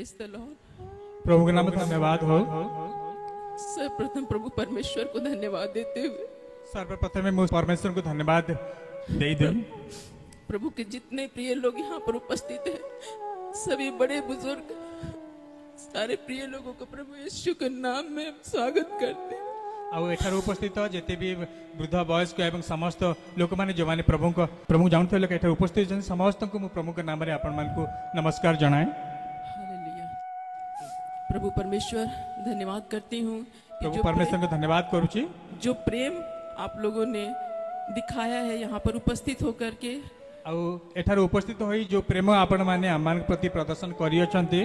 Praise the Lord. प्रभु के नाम में धन्यवाद हो। सर्वप्रथम प्रभु परमेश्वर को धन्यवाद देते हुए सर्वप्रथम मैं परमेश्वर को धन्यवाद दे दूं। प्रभु के जितने प्रिय लोग यहाँ पर उपस्थित हैं, सभी बड़े बुजुर्ग, सारे प्रिय लोगों को प्रभु यीशु के नाम में स्वागत करते हैं। आउ एठार उपस्थित जिते भी वृद्ध वयस्क एवं समस्त लोक मैंने जो मैंने प्रभु जानते लोग एठार उपस्थित समस्त को प्रभु के नाम आपण मानकु नमस्कार जनाए। हालेलुया। प्रभु परमेश्वर धन्यवाद करती हूँ कि प्रभु परमेश्वर को धन्यवाद करूची जो प्रेम आप लोगों ने दिखाया है यहाँ पर उपस्थित होकर के। आउ एठार उपस्थित होई जो प्रेम आपण माने आमान प्रति प्रदर्शन करियछंती,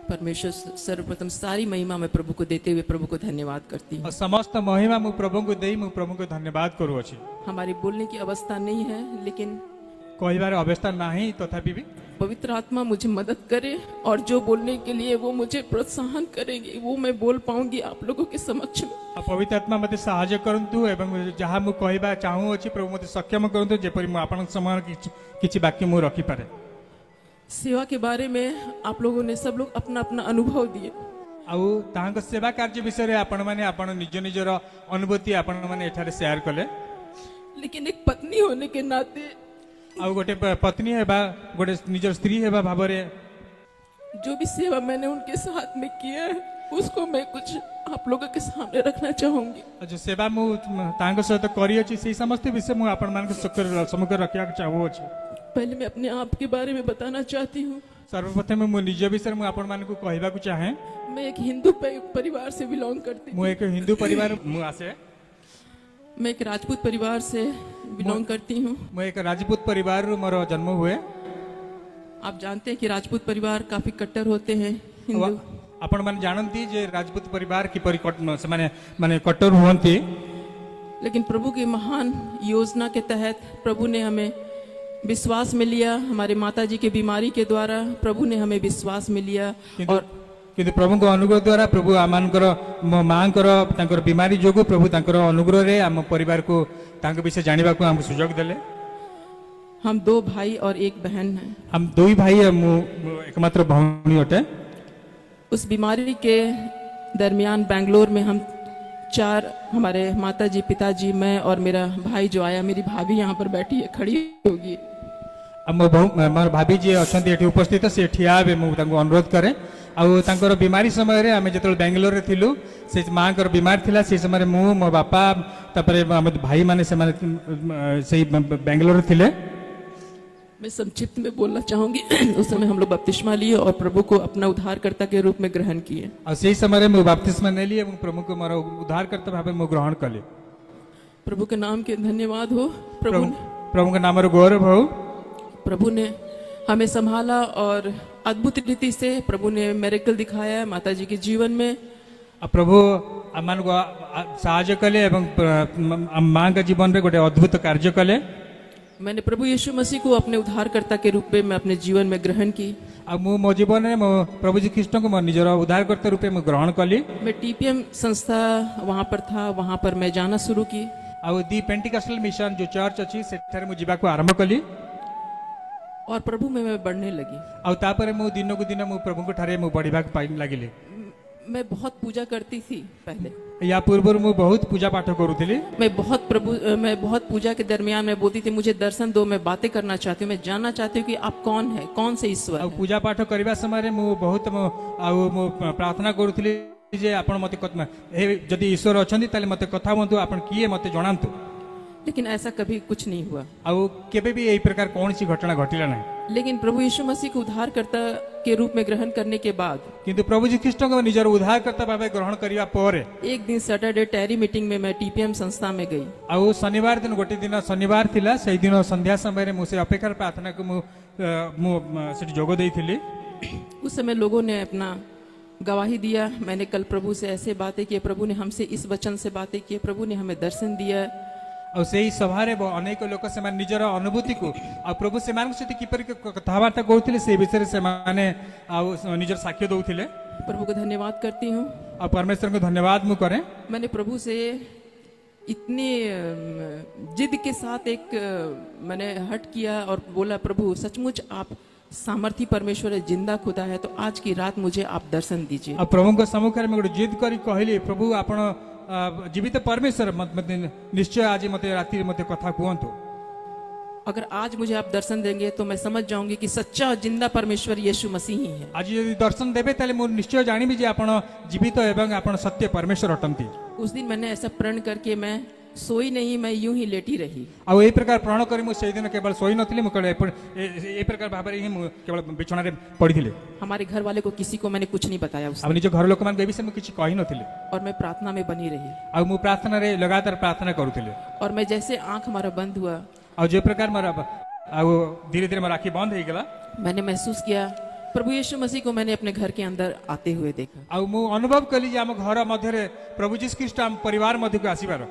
परमेश्वर सर्वप्रथम सारी महिमा में प्रभु को देते हुए प्रभु को धन्यवाद करती हूँ। समस्त महिमा मु प्रभु को देई मु प्रभु को धन्यवाद करूअछि। हमारी बोलने की अवस्था नहीं है, लेकिन कहिबार अवस्था नहीं, तथापि भी पवित्र आत्मा मुझे मदद करे और जो बोलने के लिए वो मुझे प्रोत्साहन करेंगे वो मैं बोल पाऊंगी आप लोगों के समक्ष में। पवित्र आत्मा मते सहायता करंतु एवं जहाँ मु कहबा चाहू अछि प्रभु मते सक्षम करंतु जेपरि मु आपन समय किछि वाक्य मु रखि पारे। सेवा के बारे में आप लोगों ने सब लोग अपना अपना अनुभव दिए। आउ तांको सेवा कार्य विषय रे आपण माने आपण निज निजर अनुभूति आपण माने एठारे शेयर कले, लेकिन एक पत्नी होने के नाते आउ गोटे पत्नी हेबा गोटे निजर स्त्री हेबा भाबरे जो भी सेवा मैंने उनके साथ में किया है उसको मैं कुछ आप लोगों के सामने रखना चाहूंगी। जो सेवा मु तांको सहित करी अछि से समस्त विषय मु आपण मान के सम्मुख रखिया चाहू अछि। पहले मैं अपने आप के बारे में बताना चाहती हूँ। सर्वप्रथम मु निज विषय मु आपण मान को कहबा को चाहे। मैं एक हिंदू परिवार से बिलोंग करती हूँ। मु एक हिंदू परिवार मु आसे। मैं एक राजपूत परिवार से बिलोंग करती हूँ। मैं एक राजपूत परिवार मोर जन्म हुए। आप जानते हैं कि राजपूत परिवार काफी कट्टर होते हैं। हिंदू आपण माने जानती जे राजपूत परिवार की माने कट्टर हुअंती, लेकिन प्रभु की महान योजना के तहत प्रभु ने हमें विश्वास में लिया। हमारे माताजी के बीमारी के द्वारा प्रभु ने हमें विश्वास में लिया और किंतु प्रभु को अनुग्रह द्वारा प्रभु आमानकर मांकर तांकर बीमारी जोगु प्रभु तांकर अनुग्रह रे आम परिवार को तांके विषय जानिबा को हम सुयोग देले। हम 2 भाई और 1 बहन हैं। हम 2 भाई एकमात्र भौणी अटे। उस बीमारी के दरमियान बेंगलोर में हम 4 हमारे माताजी, पिताजी, मैं और मेरा भाई जो आया, मेरी भाभी यहाँ पर बैठी है, खड़ी होगी। मोर भाभी जी अछंती एठी उपस्थित से ठियाबे मु तांको अनुरोध करे। आउ तांकर बीमारी समय रे आमे जतल बेंगलोर रे थिलु से मांकर बीमार थिला से समय मु मो बापा तापरे हम भाई माने से माने से बेंगलोर रे थिले। मैं संक्षिप्त में बोलना चाहूंगी। उस समय हम लोग बपतिस्मा लिए और प्रभु को अपना उद्धारकर्ता के रूप में ग्रहण किए। और सही समय मु बपतिस्मा ने लिए प्रभु को मोर उद्धारकर्ता भाबे मु ग्रहण कले। प्रभु के नाम के धन्यवाद हो। प्रभु के नाम रो गौरव हो। प्रभु ने हमें संभाला और अद्भुत रीति से प्रभु ने मिरेकल दिखाया माताजी के जीवन में। प्रभु आमान को सहायता कले एवं मां का जीवन रे गोटे अद्भुत कार्य कले। मैंने प्रभु यीशु मसीह को अपने उद्धारकर्ता के रूप में मैं अपने जीवन में ग्रहण की। अब मो जीवन में प्रभु जी कृष्ण को निजर उद्धारकर्ता रूप में ग्रहण कली। मैं टीपीएम संस्था वहां पर था, वहां पर मैं जाना शुरू की। आ दी पेंटिकॉस्टल मिशन जो चर्च अछि सेठारे मु जीवा को आरंभ कली और प्रभु में मैं बढ़ने लगी। आ तापर मु दिन को दिन मु प्रभु को ठारे मु बढ़िबा पाइ लागिले। मैं बहुत पूजा करती थी पहले। या पूर्व मु बहुत पूजा पाठ करूथली। मैं बहुत पूजा के दरमियान में बोलती थी मुझे दर्शन दो, मैं बातें करना चाहती हूँ, मैं जानना चाहती हूँ कि आप कौन है, कौन से ईश्वर है। पूजा पाठ करबा समय मु बहुत मु प्रार्थना करूथली जे आपण मते जदि ईश्वर अछंती ताले मते कथा बंतु आपण किए मते जणांतु। लेकिन ऐसा कभी कुछ नहीं हुआ। आउ केबे भी एई प्रकार कौन सी घटना घटिला नहीं। लेकिन प्रभु यीशु मसीह को उद्धारकर्ता के रूप में ग्रहण करने के बाद किंतु प्रभु जी कृष्ण को निजर उद्धारकर्ता भाबे ग्रहण करिया परे एक दिन सैटरडे टैरी मीटिंग में मैं टीपीएम संस्था में गई। आउ शनिवार दिन गोटे दिन शनिवार थिला से दिन संध्या समय रे मुसे अपेक्षा प्रार्थना को मु सेठी जोग देइथिली। उस समय लोगों ने अपना गवाही दिया। मैंने कल प्रभु से ऐसे बातें की, प्रभु ने हमसे इस वचन से बातें की, प्रभु ने हमें दर्शन दिया। और सही सभा रे अनेक लोक से निजर अनुभूति को आ प्रभु से मान सहित किपर कथबार्ता करथिले से विषय से माने आ निजर साक्ष्य दउथिले। प्रभु को धन्यवाद करती हूँ और परमेश्वर को धन्यवाद मु करे। मैंने प्रभु से इतनी जिद के साथ मैंने हट किया और बोला प्रभु सचमुच आप सामर्थी परमेश्वर है, जिंदा खुदा है, तो आज की रात मुझे आप दर्शन दीजिए। आ प्रभु को सम्मुख में गोटे जिद करी कहली प्रभु आपण जीवित परमेश्वर मते निश्चय आज मते राति मते कथा कहंतु। अगर आज मुझे आप दर्शन देंगे तो मैं समझ जाऊंगी कि सच्चा और जिंदा परमेश्वर यीशु मसीह ही है। आज यदि दर्शन देबे ताले मु निश्चय जानिबी जे आपण जीवित एवं आपण सत्य परमेश्वर अटंती। उस दिन मैंने ऐसा प्रण करके मैं सोई नहीं, मैं यूं ही लेटी रही। आ ए प्रकार प्रण करी मु सेहि दिन केवल सोई नथिले मु केवल ए प्रकार भाबरे ही मु केवल बिछोना रे पड़िथिले। हमारे घर वाले को किसी को मैंने कुछ नहीं बताया उस आ निज घर लोक मान के विषय में किछि कहि नथिले और मैं प्रार्थना में बनी रही। आ मु प्रार्थना रे लगातार प्रार्थना करूथिले और मैं जैसे आंख हमारा बंद हुआ आ जे प्रकार मारा आ धीरे धीरे मारा आंखें बंद हो गला, मैंने महसूस किया प्रभु यीशु मसीह को मैंने अपने घर के अंदर आते हुए देखा। आ मु अनुभव कली जे हम घर मध्य रे प्रभु यीशु ख्रीष्ट हम परिवार मध्य को आसीबार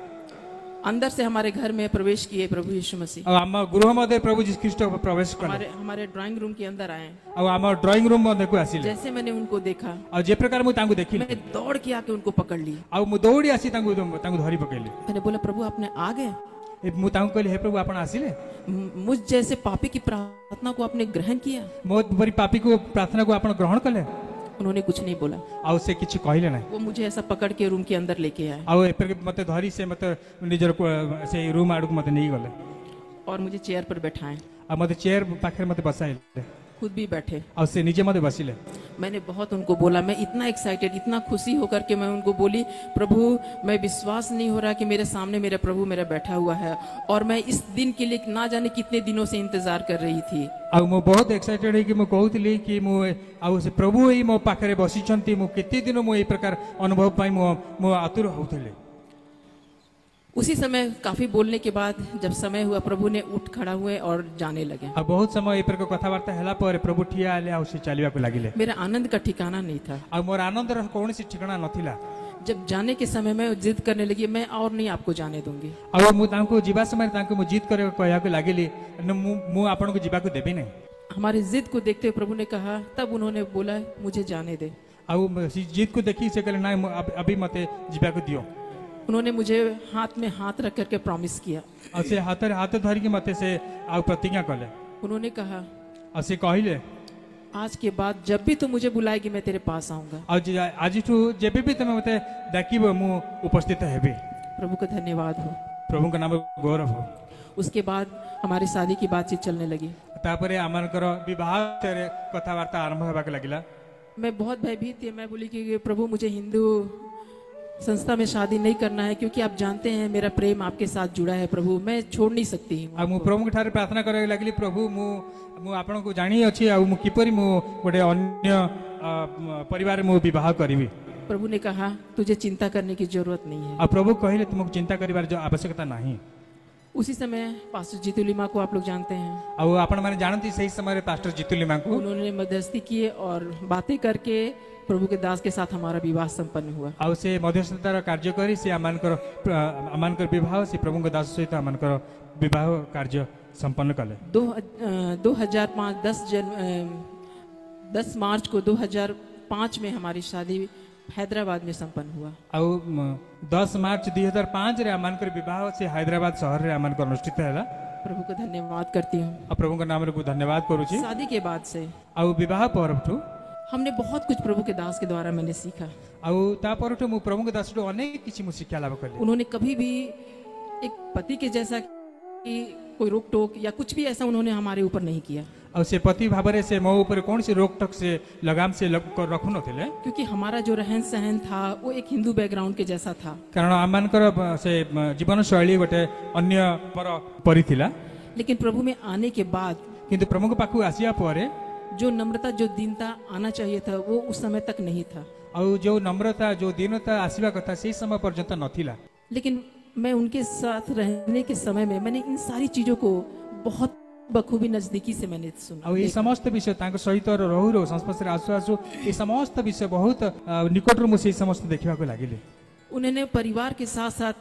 अंदर से हमारे घर में प्रवेश किए प्रभु यीशु मसीह। आ हम गृह मध्य प्रभु यीशु ख्रीष्ट प्रवेश कले हमारे ड्राइंग रूम के अंदर आए। आ हम ड्राइंग रूम मध्य को आसीले। जैसे मैंने उनको देखा आ जे प्रकार मु तांगु देखिले मैं दौड़ के आके उनको पकड़ ली। आ मु दौड़ी आसी तांगु धरी पकेली। मैंने बोला प्रभु आपने आ गए। मु तांगु कहली हे प्रभु आपण आसीले, मुझ जैसे पापी की प्रार्थना को आपने ग्रहण किया। मोत बरी पापी को प्रार्थना को आपण ग्रहण कले। उन्होंने कुछ नहीं बोला। आ से किछि कहले नै। वो मुझे ऐसा पकड़ के रूम के अंदर लेके आए आ ए पर मते धरी से मते निजर से रूम आडू मते नहीं गले और मुझे चेयर पर बैठाए। आ मते चेयर पाखरे मते बसाइले, खुद भी बैठे आ से नीचे मते बसिले। मैंने बहुत उनको बोला, मैं इतना एक्साइटेड, इतना खुशी होकर के मैं उनको बोली प्रभु मैं विश्वास नहीं हो रहा कि मेरे सामने मेरा प्रभु मेरा बैठा हुआ है और मैं इस दिन के लिए ना जाने कितने दिनों से इंतजार कर रही थी। आ मो बहुत एक्साइटेड है कि मो कहउतली कि मो आ से प्रभु ही मो पाखरे बसिचंती, मो केते दिन मो ए प्रकार अनुभव पाई मो आतुर होउतले। उसी समय काफी बोलने के बाद जब समय हुआ प्रभु ने उठ खड़ा हुए और जाने लगे। आ बहुत समय ए प्रकार कथावार्ता हैला पर प्रभु ठिया आले आ से चलिबा को लागिले। मेरा आनंद का ठिकाना नहीं था। आ मोर आनंद र कोनसी ठिकाना नथिला। जब जाने के समय में जिद करने लगी मैं और नहीं आपको जाने दूंगी। आ मु तांको जीवा समय तांको मु जिद करे कहया को लागिली मु आपन को जीवा को देबी नै। हमारी जिद को देखते हुए प्रभु ने कहा, तब उन्होंने बोला मुझे जाने दे। आ जिद को देखी से कहले ना अभी मते जीवा को दियो। उन्होंने मुझे हाथ में हाथ रख करके प्रॉमिस किया। असे हाथ धर के मते से आ प्रतिज्ञा कले। उन्होंने कहा असे कहिले आज के बाद जब भी तू मुझे बुलाएगी मैं तेरे पास आऊंगा। आज ठू जेबे भी तमे मते डाकिबो मु उपस्थित हेबे। प्रभु का धन्यवाद हो, प्रभु का नाम गौरव हो। उसके बाद हमारी शादी की बातचीत चलने लगी। तापरे आमानकर विवाह रे कथावार्ता आरंभ होबा के लागिला। मैं बहुत भयभीत थी। मैं बोली कि प्रभु मुझे हिंदू संस्था में शादी नहीं करना है क्योंकि आप जानते हैं मेरा प्रेम आपके साथ जुड़ा है प्रभु, मैं छोड़ नहीं सकती हूँ। मु प्रभु के ठारे प्रार्थना करे लागली प्रभु मु आपन को जानी अछि आ मु किपरि मु गोटे अन्य परिवार मु विवाह करिवि। प्रभु ने कहा तुझे चिंता करने की जरूरत नहीं है। आ प्रभु कहिले तुमको चिंता करिवार जो आवश्यकता नहीं। उसी समय पास्टर जीतू लिमा को आप लोग जानते हैं। आ आपण माने जानती सही समय पास्टर जीतू लिमा को उन्होंने मध्यस्थी किए और बातें करके प्रभु के दास के साथ हमारा विवाह संपन्न हुआ। आ से मध्यस्थतार कार्य करी से आमानकर विवाह से प्रभु के दास सहित आमानकर विवाह कार्य संपन्न कले। 2005 10 मार्च को 2005 में हमारी शादी हैदराबाद में संपन्न हुआ। आ 10 मार्च 2005 रे आमानकर विवाह से हैदराबाद शहर रे आमानकर अनुष्ठित हैला। प्रभु को धन्यवाद करती हूँ। आ प्रभु का नाम रे को धन्यवाद करू छी। शादी के बाद से आ विवाह परठू हमने बहुत कुछ प्रभु के दास के द्वारा मैंने सीखा। आ ता परठू मु प्रभु के दास अनेक किछि मु शिक्षा लाभ करले। उन्होंने कभी भी एक पति के जैसा कि कोई रोक टोक या कुछ भी ऐसा उन्होंने हमारे ऊपर नहीं किया। और से पति भावरे से मो ऊपर कौन सी रोक टोक से लगाम से रखु नथिले क्योंकि हमारा जो रहन सहन था वो एक हिंदू बैकग्राउंड के जैसा था। कारण आमानकर से जीवन शैली गोटे अन्य परि थिला। लेकिन प्रभु में आने के बाद किंतु प्रभु के पाखु आसिया परे जो नम्रता जो दीनता आना चाहिए था वो उस समय तक नहीं था। और जो नम्रता जो दीनता आसीबा कथा से समय पर्यंत नथिला। लेकिन मैं उनके साथ रहने के समय में मैंने इन सारी चीजों को बहुत बखूबी नजदीकी से मैंने सुना। और ये समस्त विषय तांको सहित रहु संस्पर्श रे आसु आसु ये समस्त विषय बहुत निकट रो से समस्त देखिबा को लागिले। उन्होंने परिवार के साथ साथ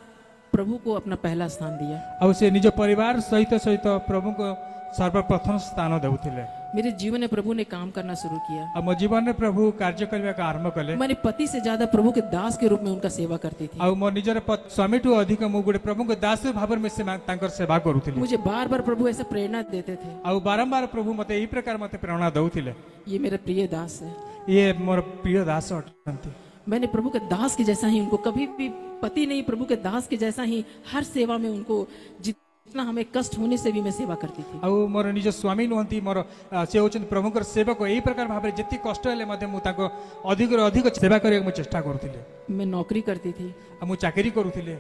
प्रभु को अपना पहला स्थान दिया। और से निज परिवार सहित सहित प्रभु को सर्वप्रथम स्थान देउथिले। मेरे जीवन में प्रभु ने काम करना शुरू किया। आ मो जीवन में प्रभु कार्य करबा का आरंभ कले। मैंने पति से ज्यादा प्रभु के दास के रूप में उनका सेवा करती थी। आ मो निजर स्वामी टू अधिक मु गुडे प्रभु के दास भाव में से तांकर सेवा करूथिले। मुझे बार बार प्रभु ऐसा प्रेरणा देते थे। आ बारंबार प्रभु मते एही प्रकार मते प्रेरणा दउथिले। ये मेरे प्रिय दास है, ये मोर प्रिय दास अटंती। मैंने प्रभु के दास के जैसा ही उनको कभी भी पति नहीं, प्रभु के दास के जैसा ही हर सेवा में उनको जितना हमें कष्ट होने से भी मैं सेवा करती थी। आ मोर निज स्वामी नुहंती मोर से होचन प्रभुकर सेवक एही प्रकार भाबरे जति कष्ट हेले मते मु ताको अधिक अधिक सेवा करे मु चेष्टा करूथिले। मैं नौकरी करती थी, आ मु चाकरी करूथिले।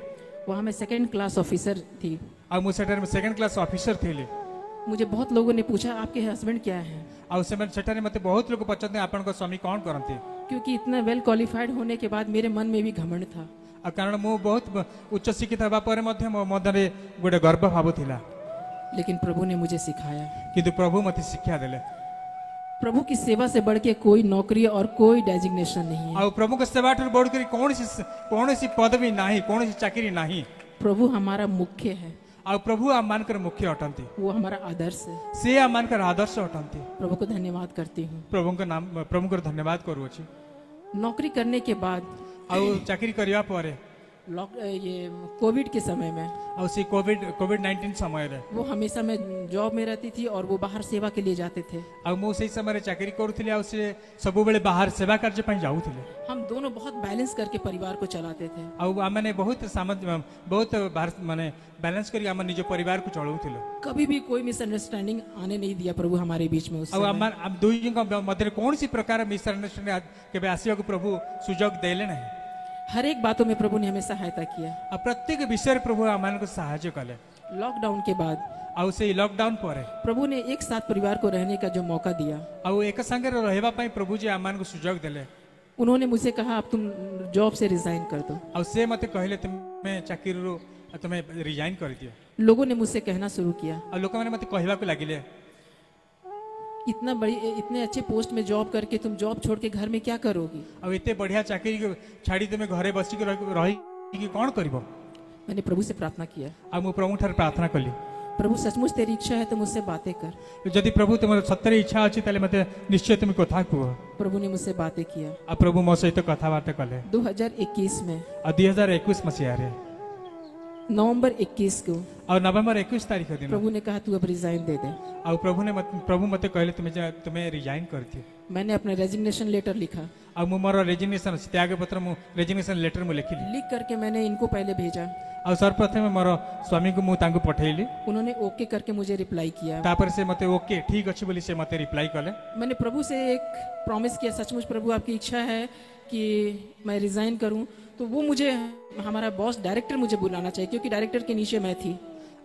वहाँ मैं सेकंड क्लास ऑफिसर थी। आ मु सेटर में सेकंड क्लास ऑफिसर थिले। मुझे बहुत लोगों ने पूछा आपके हस्बैंड क्या है, आ सेटर मते बहुत लोग पचते आपन को स्वामी कौन करंती। क्योंकि इतना वेल क्वालिफाइड होने के बाद मेरे मन में भी घमंड था। आ कारण मु बहुत उच्च शिक्षित हबा पर मध्य मो मदरे गोटे गर्व भाव थिला। लेकिन प्रभु ने मुझे सिखाया, किंतु प्रभु मते शिक्षा देले। प्रभु की सेवा से बढ़ के कोई नौकरी और कोई डेजिग्नेशन नहीं है। आ प्रभु के सेवा ठर बढ़ कर कौन सी पदवी नाही, कौन सी चाकरी नाही। प्रभु हमारा मुख्य है। आ प्रभु आम मानकर मुख्य अटंती। वो हमारा आदर्श है। से आम मानकर आदर्श अटंती। प्रभु को धन्यवाद करती हूँ। प्रभु का नाम प्रभु को धन्यवाद करूची। नौकरी करने के बाद आ चाकरी करिया परे ये कोविड के समय में और सी कोविड-19 समय रे वो हमेशा मैं जॉब में रहती थी और वो बाहर सेवा के लिए जाते थे। आ मो सही समय रे चाकरी करूथिले आ से सब बेले बाहर सेवा कार्य पई जाउथिले। हम दोनों बहुत बैलेंस करके परिवार को चलाते थे। आ माने बहुत बहुत माने बैलेंस करी हम निज परिवार को चलाउथिले। कभी भी कोई मिसअंडरस्टैंडिंग आने नहीं दिया प्रभु हमारे बीच में। उस आ हम दुई जन मध्य कौन सी प्रकार मिसअंडरस्टैंडिंग केबे आसिया को प्रभु सुजोग देले नहीं। हर एक बातों में प्रभु ने हमें सहायता किया। आ प्रत्येक विषय प्रभु आमान को सहायता कले। लॉकडाउन के बाद आ से लॉकडाउन पर प्रभु ने एक साथ परिवार को रहने का जो मौका दिया, आ एक संगे रहबा पई प्रभु जी आमान को सुजोग देले। उन्होंने मुझसे कहा अब तुम जॉब से रिजाइन कर दो। आ से मते कहले तुमे चाकरी रो तुमे रिजाइन कर दियो। लोगों ने मुझसे कहना शुरू किया। आ लोक माने मते कहबा को लागिले इतने अच्छे पोस्ट में जॉब करके तुम जॉब छोड़ के घर में क्या करोगी। अब इतने बढ़िया चाकरी छाड़ी तुम घरे बस रही कौन करिवो। मैंने प्रभु से प्रार्थना किया। आ मु प्रभु ठार प्रार्थना कली, प्रभु सचमुच तेरी इच्छा है तो मुझसे बातें कर। यदि प्रभु तुम सत्य इच्छा अच्छी ताले मते निश्चय तुम कथा कुह। प्रभु ने मुझसे बातें किया। आ प्रभु मो सहित कथावार्ता कले 2021 में। 2021 मसीहा रे नवंबर 21 को और नवंबर 21 तारीख दिन प्रभु ने कहा तू अब रिजाइन दे दे। और प्रभु मते कहले तुम्हें रिजाइन करती। मैंने अपना रेजिग्नेशन लेटर लिखा। अब मु मोर रेजिग्नेशन त्याग पत्र मु रेजिग्नेशन लेटर मु लिखिली। लिख करके मैंने इनको पहले भेजा। और सर्वप्रथम मोर स्वामी को मु तांको पठेली। उन्होंने ओके करके मुझे रिप्लाई किया। तापर से मते ओके ठीक अछि बोली से मते रिप्लाई कले। मैंने प्रभु से एक प्रॉमिस किया, सचमुच प्रभु आपकी इच्छा है कि मैं रिजाइन करूं तो वो मुझे हमारा बॉस डायरेक्टर मुझे बुलाना चाहिए, क्योंकि डायरेक्टर के नीचे मैं थी।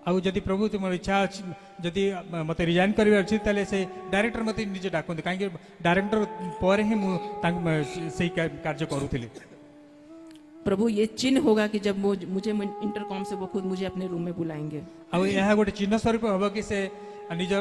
आउ जदि प्रभु तुम इच्छा जदि मते रिजाइन करबे अछि तले से डायरेक्टर मते निजे डाकन काहे कि डायरेक्टर पर ही मु सही कार्य करूथिले। प्रभु ये चिन्ह होगा कि जब मुझे इंटरकॉम से वो खुद मुझे अपने रूम में बुलाएंगे। आउ यह गोटे चिन्ह स्वरूप होबो कि से निज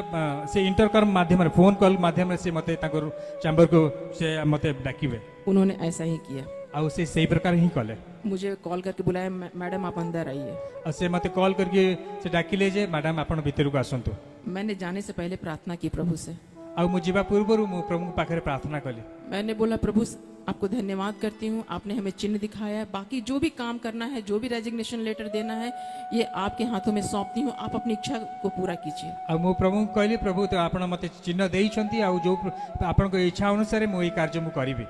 से इंटरकॉम माध्यम फोन कॉल माध्यम से मते ताकर चैम्बर को से मते डाकिबे। उन्होंने ऐसा ही किया। आउ से सही प्रकार ही कले। मुझे कॉल करके बुलाया, मैडम आप अंदर आइए। और से मते कॉल करके से डाकिले जे मैडम आपण भीतर को आसंतु। मैंने जाने से पहले प्रार्थना की प्रभु से। आउ मु जीवा पूर्व मु प्रभु पाखरे प्रार्थना कली। मैंने बोला प्रभु आपको धन्यवाद करती हूँ, आपने हमें चिन्ह दिखाया है, बाकी जो भी काम करना है, जो भी रेजिग्नेशन लेटर देना है, ये आपके हाथों में सौंपती हूँ, आप अपनी इच्छा को पूरा कीजिए। आ मु प्रभु कहली प्रभु तो आपण मते चिन्ह देई छंती आ जो आपण को इच्छा अनुसार मु ई कार्य मु करिबी।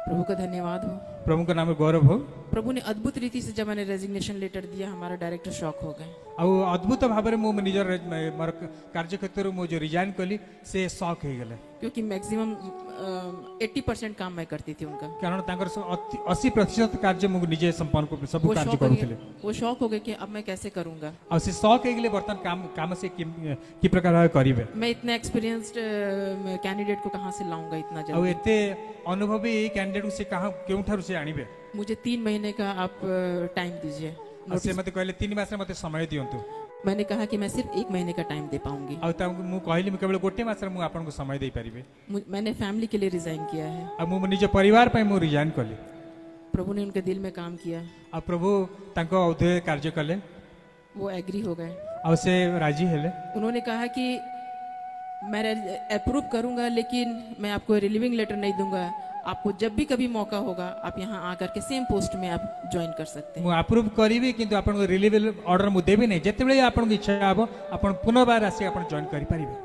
प्रभु का धन्यवाद हो, प्रभु का नाम गौरव हो। प्रभु ने अद्भुत रीति से जब मैंने रेजिग्नेशन लेटर दिया, हमारा डायरेक्टर शॉक हो गए। आउ अद्भुत भाव में मु निजर मोर कार्य क्षेत्र मु जो रिजाइन कली से शॉक हो गले, क्योंकि मैक्सिमम 80% काम मैं करती थी उनका। कारण ताकर 80% कार्य मु निजे संपन्न को सब कार्य करूथिले। वो शॉक हो गए कि अब मैं कैसे करूंगा। आ से शॉक हो गले बर्तन काम से की प्रकार करिवे। मैं इतना एक्सपीरियंस्ड कैंडिडेट को कहां से लाऊंगा इतना जल्दी। आउ एते अनुभवी कैंडिडेट से कहां केउ ठार से आनिबे। मुझे 3 महीने का आप टाइम दीजिए। से मते कहले 3 मास रे मते समय दियंतु। मैंने कहा कि मैं सिर्फ 1 महीने का टाइम दे पाऊंगी। आ ता मु कहली मु केवल गोटे मास रे मु आपन को समय दे परिबे। मैंने फैमिली के लिए रिजाइन किया है। आ मु निज परिवार पय मु रिजाइन कली। प्रभु ने उनके दिल में काम किया। आ प्रभु तांको औधे कार्य कले। वो एग्री हो गए। आ से राजी हेले। उन्होंने कहा कि मैं अप्रूव करूंगा, लेकिन मैं आपको रिलीविंग लेटर नहीं दूंगा। आपको जब भी कभी मौका होगा आप यहाँ आकर के सेम पोस्ट में आप ज्वाइन कर सकते हैं। मु अप्रूव करी किंतु आपन रिलीव ऑर्डर मु देबी नहीं, जेतेबेले आपन इच्छा हबो आपन पुनर्बार आसी आपन जॉइन करि परिबे।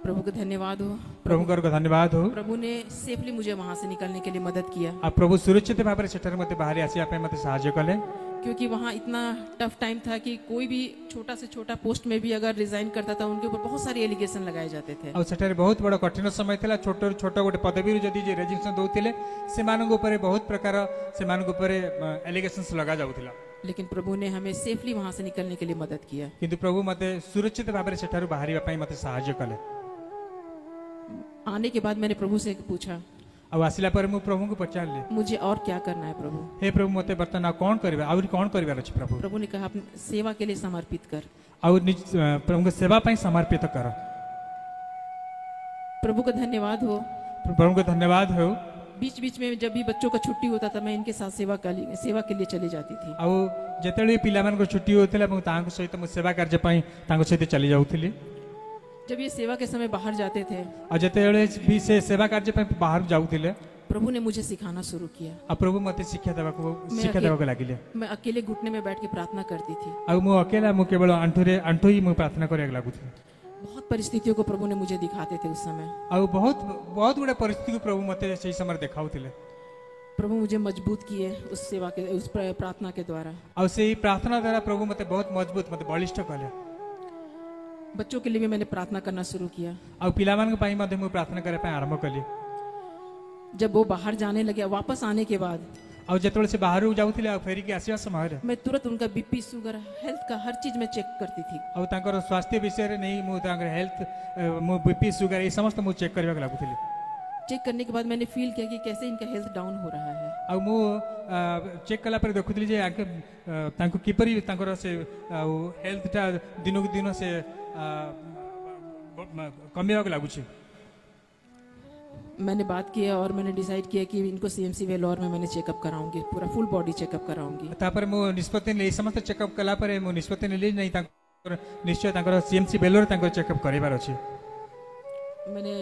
प्रभु को धन्यवाद हो। प्रभु को धन्यवाद हो। प्रभु ने सेफली मुझे वहां से निकलने के लिए मदद किया। आप प्रभु सुरक्षित भाव में सेठार मते बाहर आसी आपे मते सहायता कले, क्योंकि वहाँ इतना टफ टाइम था कि कोई भी छोटा से छोटा पोस्ट में भी अगर रिजाइन करता था उनके ऊपर बहुत सारे एलिगेशन लगाए जाते थे। और सेठारे बहुत बड़ कठिन समय थिला। छोट छोट गोटे पदवी जदि जे रेजिग्नेशन दउतिले से मानक ऊपर बहुत प्रकार से मानक ऊपर एलिगेशंस लगा जाउतिला, लेकिन प्रभु ने हमें सेफली वहां से निकलने के लिए मदद किया। किंतु प्रभु मते सुरक्षित भाव में सेठारु बाहरिबा पई मते सहायता कले। आने के बाद मैंने प्रभु से पूछा, अब आसिला पर मु प्रभु को पचारले मुझे और क्या करना है प्रभु? हे प्रभु मते बर्तन कौन करबा और कौन करबार अछि प्रभु? प्रभु ने कहा अपनी सेवा के लिए समर्पित कर। और निज प्रभु को सेवा पई समर्पित कर। प्रभु का धन्यवाद हो। प्रभु को धन्यवाद हो। बीच बीच में जब भी बच्चों का छुट्टी होता था मैं इनके साथ सेवा के लिए चली जाती थी। आउ जेतेले पिला मान को छुट्टी होतिला मु तांको सहित मु सेवा कार्य पई तांको सहित चली जाउथिली। जब ये सेवा के समय बाहर जाते थे और जेतेले भी से सेवा कार्य पई बाहर जाउथिले प्रभु ने मुझे सिखाना शुरू किया। आ प्रभु मते शिक्षा देबाको लागिले। मैं अकेले घुटने में बैठ के प्रार्थना करती थी। आ मु अकेला मु केवल अंठू ही मु प्रार्थना करे लागुथि। बहुत परिस्थितियों को प्रभु ने मुझे दिखाते थे उस समय। आ बहुत बहुत गुडे परिस्थिति को प्रभु मते सही समय देखाउथिले। प्रभु मुझे मजबूत किए उस सेवा के उस प्रार्थना के द्वारा। और से प्रार्थना द्वारा प्रभु मते बहुत मजबूत मते बलिष्ठ कले। बच्चों के लिए भी मैंने प्रार्थना करना शुरू किया। और पिला मान पई मते मु प्रार्थना करे पई आरंभ कली। जब वो बाहर जाने लगे वापस आने के बाद और जेतोले से बाहर जाउथिले आ फेरी के आसीवा समय मैं तुरंत उनका बीपी शुगर हेल्थ का हर चीज में चेक करती थी। और तांकर स्वास्थ्य विषय रे नहीं मु तांकर हेल्थ मु बीपी शुगर ये समस्त मु चेक करबा लागुथिले। चेक करने के बाद मैंने फील किया कि कैसे इनका हेल्थ डाउन हो रहा है। और मु चेक कला पर देखुथिली जे आके तांको किपरि तांकर से हेल्थ ता दिनो को दिन से कमिया को लागुछि। मैंने बात किया और मैंने डिसाइड किया कि इनको सीएमसी वेलोर में मैंने चेकअप कराऊंगी, पूरा फुल बॉडी चेकअप कराऊंगी। तापर मु निष्पत्ति ले समस्त चेकअप कला पर मु निष्पत्ति ले नहीं तांकर निश्चय तांकर सीएमसी वेलोर तांकर चेकअप करेबार अछि। मैंने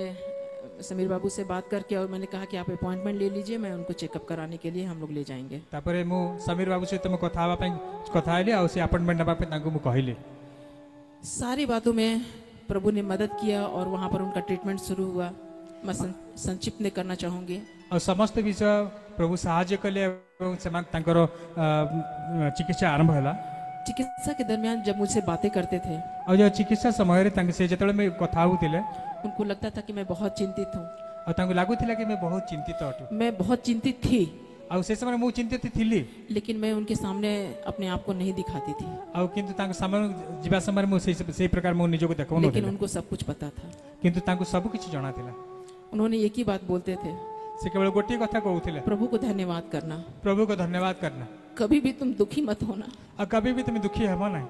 समीर बाबू से बात करके और मैंने कहा कि आप अपॉइंटमेंट ले लीजिए, मैं उनको चेकअप कराने के लिए हम लोग ले जाएंगे। तापर मु समीर बाबू से तुम कथा हवा पई कथा आइले और से अपॉइंटमेंट नबा पे तांको मु कहिले। सारी बातों में प्रभु ने मदद किया और वहां पर उनका ट्रीटमेंट शुरू हुआ। मैं संक्षिप्त में करना चाहूंगी। और समस्त विषय प्रभु साहाय्य कले एवं समान तांकर चिकित्सा आरंभ होला। चिकित्सा के दरमियान जब मुझसे बातें करते थे और जो चिकित्सा समय रे तांके से जेतले में कथा होतिले उनको लगता था कि मैं बहुत चिंतित हूं। और तांको लागुथिला कि मैं बहुत चिंतित अटू। मैं बहुत चिंतित थी। और से समय मु चिंतित थिली, लेकिन मैं उनके सामने अपने आप को नहीं दिखाती थी। और किंतु तांको सामने जीवा समय मु सही प्रकार मु निजो को देखौ न। लेकिन उनको सब कुछ पता था। किंतु तांको सब कुछ जाना थिला। उन्होंने एक ही बात बोलते थे, से केवल गोटी कथा कहउथिले, प्रभु को धन्यवाद करना। प्रभु को धन्यवाद करना। कभी भी तुम दुखी मत होना। और कभी भी तुम दुखी हेबो नहीं।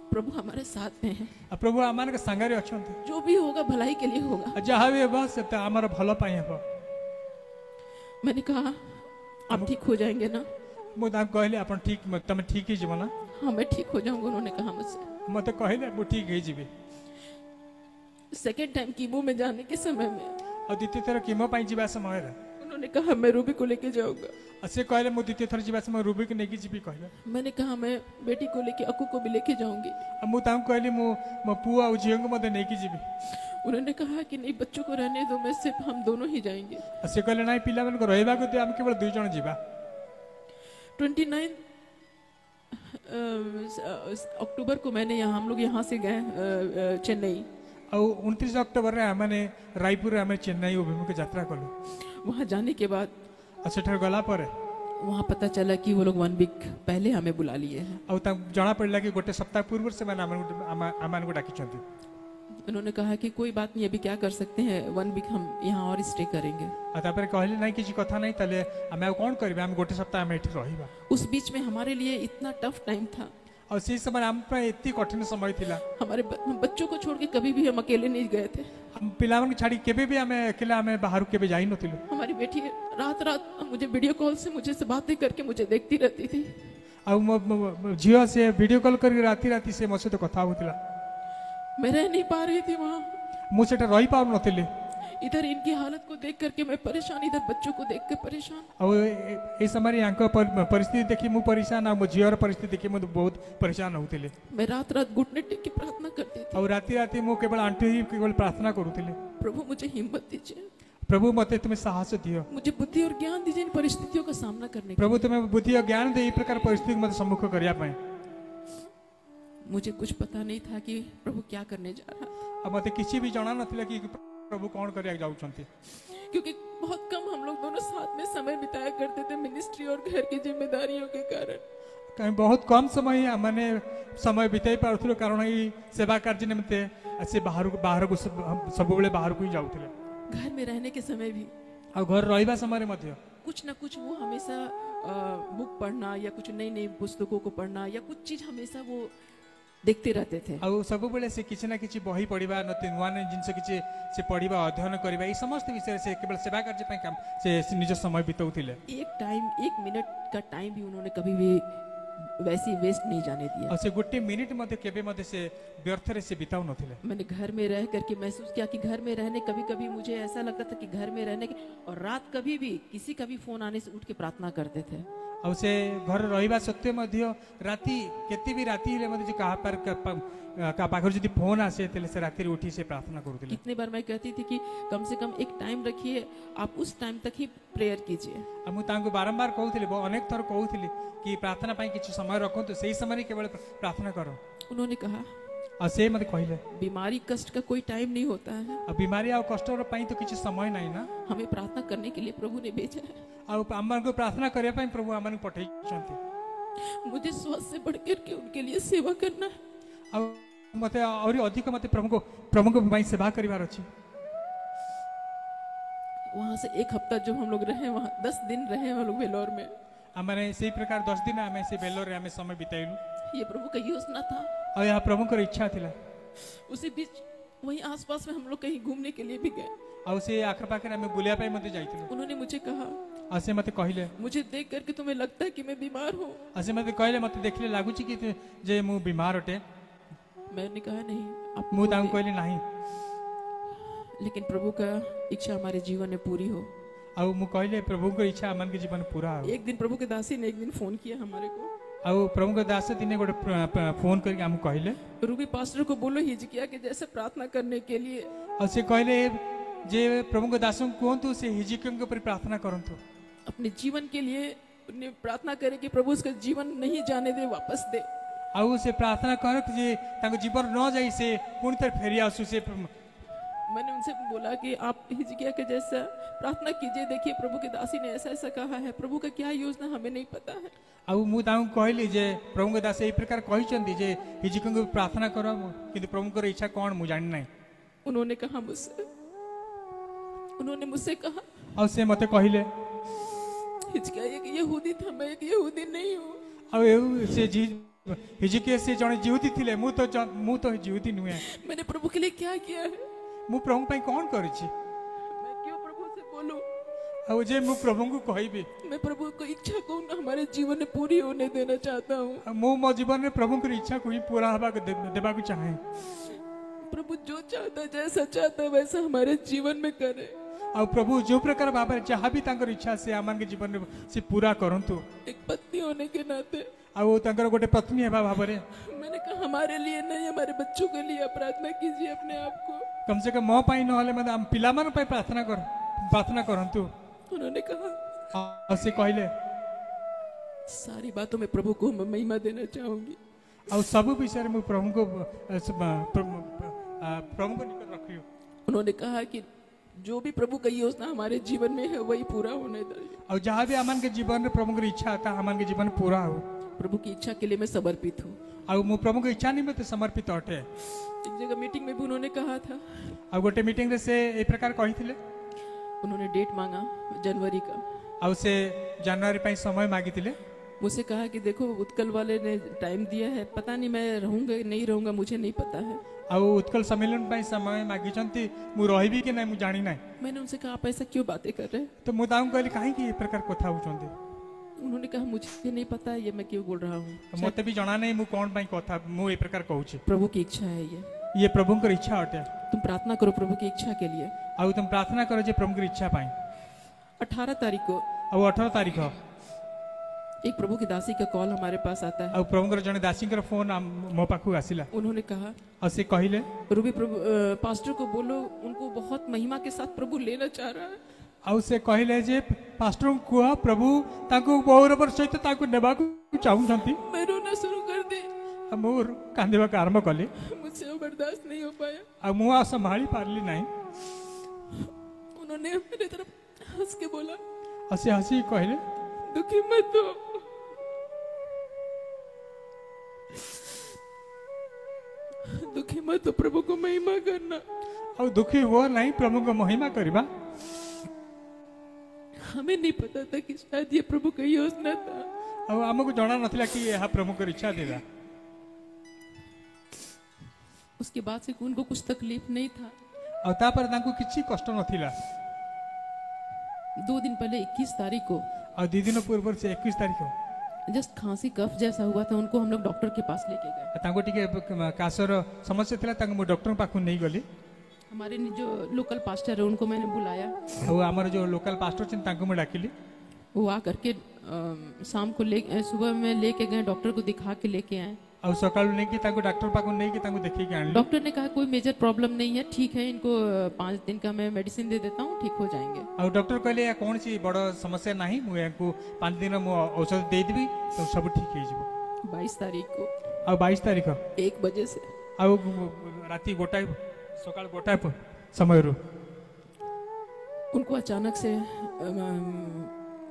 प्रभु हमारे साथ में है। प्रभु आमान के संगारे अछंत। जो भी होगा भलाई के लिए होगा। जहां भी हेबो से हमर भलो पाई हेबो। मैंने कहा आप ठीक हो जाएंगे ना? मु ता कहले अपन ठीक तुम ठीक ही जीव ना? हां मैं ठीक हो जाऊंगा। उन्होंने कहा मुझसे। मते कहले मु ठीक ही जीवी। सेकंड टाइम कीमो में जाने के समय में और द्वितीय थर कीमो पाई जीवा समय रे उन्होंने कहा मैं रूबी को लेके जाऊंगा। असे कहले मु द्वितीय थर जीवा समय रूबी के नेकी जीवी कहले। मैंने कहा मैं बेटी को लेके अक्कू को भी लेके जाऊंगी। मु ता कहले मु पुआ और झियो को मते नेकी जीवी। उन्होंने कहा कि नहीं बच्चों को रहने दो, मैं सिर्फ हम दोनों ही जाएंगे। असे कहले नहीं पिला मन को रहबा को दे, हम केवल दुई जण जीवा। 29 अक्टूबर को मैंने हम लोग यहाँ से गए चेन्नई। और 29 अक्टोबर रे हमने रायपुर रे हमें चेन्नई अभिमुखे यात्रा कलु। वहाँ जाने के बाद सेठर गला पर वहाँ पता चला कि वो लोग 1 वीक पहले हमें बुला लिए हैं। और तब जाना पड़ला कि गोटे सप्ताह पूर्व से मैंने आमान को डाकी छंती। उन्होंने कहा कि कोई बात नहीं, अभी क्या कर सकते हैं, 1 वीक हम यहाँ और स्टे करेंगे। तापर कहले नहीं किसी कथा नहीं तले हमें कौन करबे, हम गोटे सप्ताह हम एठी रहिबा। उस बीच में हमारे लिए इतना टफ टाइम था। और से समय हम पर इतनी कठिन समय थिला। हमारे बच्चों को छोड़ के कभी भी हम अकेले नहीं गए थे। हम पिलावन छाड़ी केबे भी हमें अकेला हमें बाहर केबे जाई नथिलु। हमारी बेटी रात मुझे वीडियो कॉल से मुझे से बातें करके मुझे देखती रहती थी। और झियो से वीडियो कॉल करके राती से मसे तो कथा होतिला। मैं रह नहीं पा रही थी वहाँ। ମୁଁ ସେଟା ରହି ପାରୁନଥିଲି। इधर इनकी हालत को देख करके मैं परेशान, इधर बच्चों को देख के परेशान। ଆଉ ଏ ସମୟରେ ୟାଙ୍କ ପରିସ୍ଥିତି ଦେଖି ମୁଁ ପରିଶାନ, ଆଉ ମୋ ଝିଅର ପରିସ୍ଥିତି ଦେଖି ମୁଁ ବହୁତ ପରିଶାନ ହଉଥିଲି। मैं रात रात घुटने टेक के प्रार्थना करती थी, ଆଉ ରାତି ରାତି ମୁଁ କେବଳ ଆଣ୍ଠୁ ହେଇ କେବଳ ପ୍ରାର୍ଥନା କରୁଥିଲି, प्रभु मुझे हिम्मत दीजिए, ପ୍ରଭୁ ମତେ ତୁମେ ସାହସ ଦିଅ, मुझे बुद्धि और ज्ञान दीजिए इन परिस्थितियों का सामना करने के। ପ୍ରଭୁ ତୁମେ ବୁଦ୍ଧି ଓ ଜ୍ଞାନ ଦେଇ ଏଇ ପ୍ରକାର ପରିସ୍ଥିତିକୁ ମତେ ସମ୍ମୁଖ କରିବା ପାଇଁ। मुझे कुछ पता नहीं था कि प्रभु क्या करने जा रहा था, ଆଉ ମତେ କିଛି ବି ଜଣା ନଥିଲା କି ପ୍ରଭୁ କଣ କରିବାକୁ ଯାଉଛନ୍ତି। क्योंकि बहुत कम हम लोग दोनों साथ में समय बिताया करते थे मिनिस्ट्री और घर की जिम्मेदारियों के कारण। କାହିଁ ବହୁତ କମ ସମୟ ଆମମାନେ ସମୟ ବିତାଇ ପାରୁଥିଲୁ, କାରଣ ଏଇ ସେବା କାର୍ଯ୍ୟ ନିମନ୍ତେ ସେ ବାହାରକୁ ସବୁବେଳେ ବାହାରକୁ ହିଁ ଯାଉଥିଲେ। घर में रहने के समय भी ଆଉ ଘରେ ରହିବା ସମୟରେ ମଧ୍ୟ कुछ ना कुछ वो हमेशा बुक पढ़ना या कुछ नई नई पुस्तकों को पढ़ना या कुछ चीज हमेशा वो देखते रहते थे। ଆଉ ସବୁବେଳେ ସେ କିଛି ନା କିଛି ବହି ପଢିବା, ନୂଆ ନୂଆ ଜିନିଷ କିଛି ସେ ପଢିବା, ଅଧ୍ୟୟନ କରିବା, ଏଇ ସମସ୍ତ ବିଷୟରେ ସେ କେବଳ ସେବା କାର୍ଯ୍ୟ ପାଇଁ ସେ ନିଜ ସମୟ ବିତାଉଥିଲେ। एक मिनट का टाइम भी उन्होंने कभी भी वैसे वेस्ट नहीं जाने दिया। ଆଉ ସେ ଗୋଟେ ମିନିଟ ମଧ୍ୟ କେବେ ମଧ୍ୟ ସେ ବ୍ୟର୍ଥରେ ସେ ବିତାଉ ନଥିଲେ। मैंने घर में रह करके महसूस किया कि घर में रहने कभी कभी मुझे ऐसा लगता था कि घर में रहने के, और रात कभी भी किसी का भी फोन आने से उठ के प्रार्थना करते थे। ଆଉ ସେ ଘରେ ରହିବା ସତ୍ତ୍ୱେ ମଧ୍ୟ ରାତି କେତେ ବି ରାତି ହେଲେ ମଧ୍ୟ କାହା ପାଖରେ ଯଦି ଫୋନ ଆସେ ତାହେଲେ ସେ ରାତିରେ ଉଠି ସେ ପ୍ରାର୍ଥନା କରୁଥିଲେ। कितने बार मैं कहती थी कि कम से कम एक टाइम रखिए, आप उस टाइम तक ही प्रेयर कीजिए। ଆଉ ମୁଁ ତାଙ୍କୁ ବାରମ୍ବାର କହୁଥିଲି, ଅନେକ ଥର କହୁଥିଲି କି ପ୍ରାର୍ଥନା ପାଇଁ କିଛି ସମୟ ରଖନ୍ତୁ, ସେଇ ସମୟରେ କେବଳ ପ୍ରାର୍ଥନା କର। उन्होंने कहा ଆଉ ସେ ମୋତେ କହିଲେ बीमारी कष्ट का कोई टाइम नहीं होता है, ଆଉ ବିମାରୀ ଆଉ କଷ୍ଟର ପାଇଁ ତ କିଛି ସମୟ ନାହିଁ ନା। हमें प्रार्थना करने के लिए प्रभु ने भेजा है। ଆଉ ଆମମାନଙ୍କୁ ପ୍ରାର୍ଥନା କରିବା ପାଇଁ ପ୍ରଭୁ ଆମମାନଙ୍କୁ ପଠେଇଛନ୍ତି। मुझे स्वास्थ्य से बढ़ करके उनके लिए सेवा करना है। ଆଉ ମତେ ଆହୁରି ଅଧିକ ମତେ ପ୍ରଭୁଙ୍କ ପାଇଁ ସେବା କରିବାର ଅଛି। वहां से एक हफ्ता जो हम लोग रहे, वहां 10 दिन रहे हम लोग वेलोर में। ଆମେ ସେଇ ପ୍ରକାର 10 ଦିନ ଆମେ ସେ ବେଲୋରରେ ଆମେ ସମୟ ବିତାଇଲୁ। ये प्रभु का योजना था। ଆଉ ଏହା ପ୍ରଭୁଙ୍କର ଇଚ୍ଛା ଥିଲା। उसी बीच वहीं आसपास में हम लोग कहीं घूमने के लिए भी गए। ଆଉ ସେ ଆଖପାଖରେ ଆମେ ବୁଲିବା ପାଇଁ ମଧ୍ୟ ଯାଇଥିଲୁ। उन्होंने मुझे कहा, ଆଉ ସେ ମତେ କହିଲେ, मुझे देख करके तुम्हें लगता है कि मैं बीमार हूँ? ଆଉ ସେ ମତେ କହିଲେ ମତେ ଦେଖିଲେ ଲାଗୁଛି କି ଯେ ମୁଁ ବିମାର ଅଟେ। मैंने कहा नहीं, आप ମୁଁ ତାଙ୍କୁ କହିଲି ନାହିଁ। लेकिन प्रभु का इच्छा हमारे जीवन में पूरी हो। ଆଉ ମୁଁ କହିଲେ ପ୍ରଭୁଙ୍କ ଇଚ୍ଛା ଆମମାନଙ୍କ ଜୀବନ ପୁରା ହଉ। एक दिन प्रभु के दासी ने एक दिन फोन किया हमारे को, ଆଉ ପ୍ରଭୁଙ୍କ ଦାସ ଦିନେ ଗୋଟେ ଫୋନ କରିକି ଆମକୁ କହିଲେ, रूबी पास्टर को बोलो हिजकिया के जैसे प्रार्थना करने के लिए। ଆଉ ସେ କହିଲେ ଯେ ପ୍ରଭୁଙ୍କ ଦାସଙ୍କୁ କୁହନ୍ତୁ ସେ ହିଜିକିଙ୍କ ଉପରେ ପ୍ରାର୍ଥନା କରନ୍ତୁ। अपने जीवन के लिए उन्हें प्रार्थना करे कि प्रभु उसका जीवन नहीं जाने दे, वापस दे। ଆଉ ସେ ପ୍ରାର୍ଥନା କର ଯେ ତାଙ୍କ ଜୀବନ ନ ଯାଇ ସେ ପୁଣି ଥରେ ଫେରି ଆସୁ। ସେ मैंने उनसे बोला कि आप हिजकिया के जैसा प्रार्थना कीजिए, देखिए प्रभु की दासी ने ऐसा ऐसा कहा है, प्रभु का क्या योजना हमें नहीं पता है। ଆଉ ମୁଁ ତାଙ୍କୁ କହିଲି ଯେ ପ୍ରଭୁଙ୍କ ଦାସ ଏଇ ପ୍ରକାର କହିଛନ୍ତି ଯେ ହିଜିକିଙ୍କୁ ପ୍ରାର୍ଥନା କର, କିନ୍ତୁ ପ୍ରଭୁଙ୍କର ଇଚ୍ଛା କଣ ମୁଁ ଜାଣି ନାହିଁ। उन्होंने मुझसे कहा, ଆଉ ସେ ମତେ କହିଲେ, हिजकिया एक यहूदी था, मैं एक यहूदी नहीं हूँ। ଆଉ ସେ ହିଜିକିया ସେ ଜଣେ ଜିହୁଦୀ ଥିଲେ, ମୁଁ ତ ଜିହୁଦୀ ନୁହେଁ। मैंने प्रभु के लिए क्या किया है? ମୁଁ ପ୍ରଭୁଙ୍କ ପାଇଁ କଣ କରିଛି? मैं क्यों प्रभु से बोलूं? ଆଉ ଯେ ମୁଁ ପ୍ରଭୁଙ୍କୁ କହିବି? मैं प्रभु को इच्छा को हमारे जीवन में पूरी होने देना चाहता हूँ। ମୁଁ ମୋ ଜୀବନରେ ପ୍ରଭୁଙ୍କର ଇଚ୍ଛାକୁ ହିଁ ପୁରା ଦେବାକୁ ଚାହେଁ। प्रभु जो चाहता है, जैसा चाहता है वैसा हमारे जीवन में करे। ଆଉ ପ୍ରଭୁ ଯୋଉ ପ୍ରକାର ଭାବରେ ଯାହା ବି ତାଙ୍କର ଇଚ୍ଛା ସେ ଆମମାନଙ୍କ ଜୀବନରେ ସେ ପୁରା କରନ୍ତୁ। एक पत्नी होने के नाते ଆଉ ତାଙ୍କର ଗୋଟେ ପତ୍ନୀ ହେବା ଭାବରେ मैंने कहा हमारे लिए नहीं, हमारे बच्चों के लिए प्रार्थना कीजिए अपने आप को। कम से कम ମୋ ପାଇଁ ନହେଲେ ମଧ୍ୟ ଆମ ପିଲାମାନଙ୍କ ପାଇଁ ପ୍ରାର୍ଥନା କରନ୍ତୁ। उन्होंने कहा, ଆଉ ସେ କହିଲେ सारी बातों में प्रभु को मैं महिमा देना चाहूंगी। ଆଉ ସବୁ ବିଷୟରେ ମୁଁ ପ୍ରଭୁଙ୍କ ନିକଟ ରଖିବି। उन्होंने कहा कि जो भी प्रभु का योजना हमारे जीवन में है वही पूरा होने दे। ଆଉ ଯାହା ବି ଆମମାନଙ୍କ ଜୀବନରେ ପ୍ରଭୁଙ୍କର ଇଚ୍ଛା ତାହା ଆମମାନଙ୍କ ଜୀବନ ପୁରା ହଉ। प्रभु की इच्छा के लिए मैं समर्पित हूँ। ଆଉ ମୁଁ ପ୍ରଭୁଙ୍କ ଇଚ୍ଛା ନିମନ୍ତେ ସମର୍ପିତ ଅଟେ। एक जगह मीटिंग में भी उन्होंने कहा था, ଆଉ ଗୋଟେ ମିଟିଂରେ ସେ ଏ ପ୍ରକାର କହିଥିଲେ। उन्होंने डेट मांगा जनवरी का। ଆଉ ସେ ଜାନୁଆରୀ ପାଇଁ ସମୟ ମାଗିଥିଲେ। मुझसे कहा कि देखो उत्कल वाले ने टाइम दिया है, पता नहीं मैं रहूंगा नहीं रहूंगा, मुझे नहीं पता है। ଆଉ ଉତ୍କଳ ସମ୍ମିଳନ ପାଇଁ ସମୟ ମାଗିଛନ୍ତି, ମୁଁ ରହିବି କି ନାହିଁ ମୁଁ ଜାଣି ନାହିଁ। मैंने उनसे कहा आप ऐसा क्यों बातें कर रहे हैं? ତ ମୁଁ ତାଙ୍କୁ କହିଲି କାହିଁକି ଏ ପ୍ରକାର କଥା ହଉଛନ୍ତି? उन्होंने कहा मुझे नहीं पता ये मैं क्यों बोल रहा हूँ, ମତେ ବି ଜଣା ନାହିଁ ମୁଁ କଣ ପାଇଁ କଥା ମୁଁ ଏ ପ୍ରକାର କହୁଛି। प्रभु की इच्छा है ये। ये प्रभुंकर इच्छा अटे तुम प्रार्थना करो प्रभु की इच्छा के लिए। आउ तुम प्रार्थना करो जे प्रभुंकर इच्छा पाई। 18 तारीख को आउ 18 तारीख एक प्रभु की दासी का कॉल हमारे पास आता है। आउ प्रभुंकर जने दासींकर फोन मो पाखु आसिला। उन्होंने कहा और से कहिले रूबी प्रभु पास्टर को बोलो उनको बहुत महिमा के साथ प्रभु लेना चाह रहा है। आउ से कहिले जे पास्टर को प्रभु ताको बहुरबर सहित ताको नेबा को चाहुछंती। मैं रोना शुरू कर दी। मोर कांदेबा का आरंभ कली। मुझसे वो बर्दाश्त नहीं हो पाया। आ मुआ संभाली पारली नहीं। उन्होंने मेरे तरफ हंस के बोला हंसी हंसी कहिले दुखी मत हो, दुखी मत हो, प्रभु को महिमा करना। और दुखी हो नहीं प्रभु को महिमा करबा। हमें नहीं पता था कि शायद ये प्रभु का योजना था। और हमको जाना नथिला कि यह प्रभु को इच्छा देला। उसके बाद से उनको कुछ तकलीफ नहीं था। और तापर तांको किछि कष्ट नथिला। 2 दिन पहले 21 तारीख को और 2 दिन पूर्व से 21 तारीख को जस्ट खांसी कफ जैसा हुआ था। उनको हम लोग डॉक्टर के पास लेके गए। तांको टिके कासर समस्या थिला तांको डॉक्टर पाखु नहीं गली। हमारे जो लोकल पास्टर है उनको मैंने बुलाया। और हमारे जो लोकल पास्टर छन तांको मैं डाकिली। वो आ करके शाम को सुबह में लेके गए डॉक्टर को दिखा के लेके आए। और सकाल नहीं कि तांको डॉक्टर पाखु नहीं कि तांको देखि के आनली। डॉक्टर ने कहा कोई मेजर प्रॉब्लम नहीं है, ठीक है, इनको 5 दिन का मैं मेडिसिन दे देता हूँ, ठीक हो जाएंगे। और डॉक्टर कहले या कौन सी बड़ समस्या नहीं मु याको 5 दिन मु औषध दे देबी तो सब ठीक हो जिवो। 22 तारीख को और 22 तारीख 1 बजे से और राती गोटाई सकाल गोटाई समय रो उनको अचानक से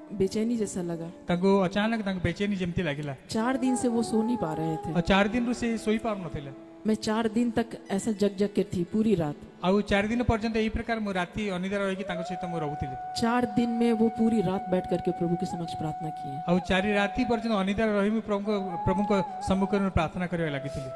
बेचैनी जैसा लगा। ताको अचानक ताको बेचैनी जेमती लागिला। 4 दिन से वो सो नहीं पा रहे थे। और 4 दिन से सोई पार नथिले। मैं 4 दिन तक ऐसा जग जग के थी पूरी रात। और 4 दिन पर्यंत यही प्रकार मु राती अनिद्रा रही ताको सहित मु रहउतिले। 4 दिन में वो पूरी रात बैठ करके प्रभु के समक्ष प्रार्थना किए। और 4 राती पर्यंत अनिद्रा रही मु प्रभु को सम्मुख में प्रार्थना करे लागितिले।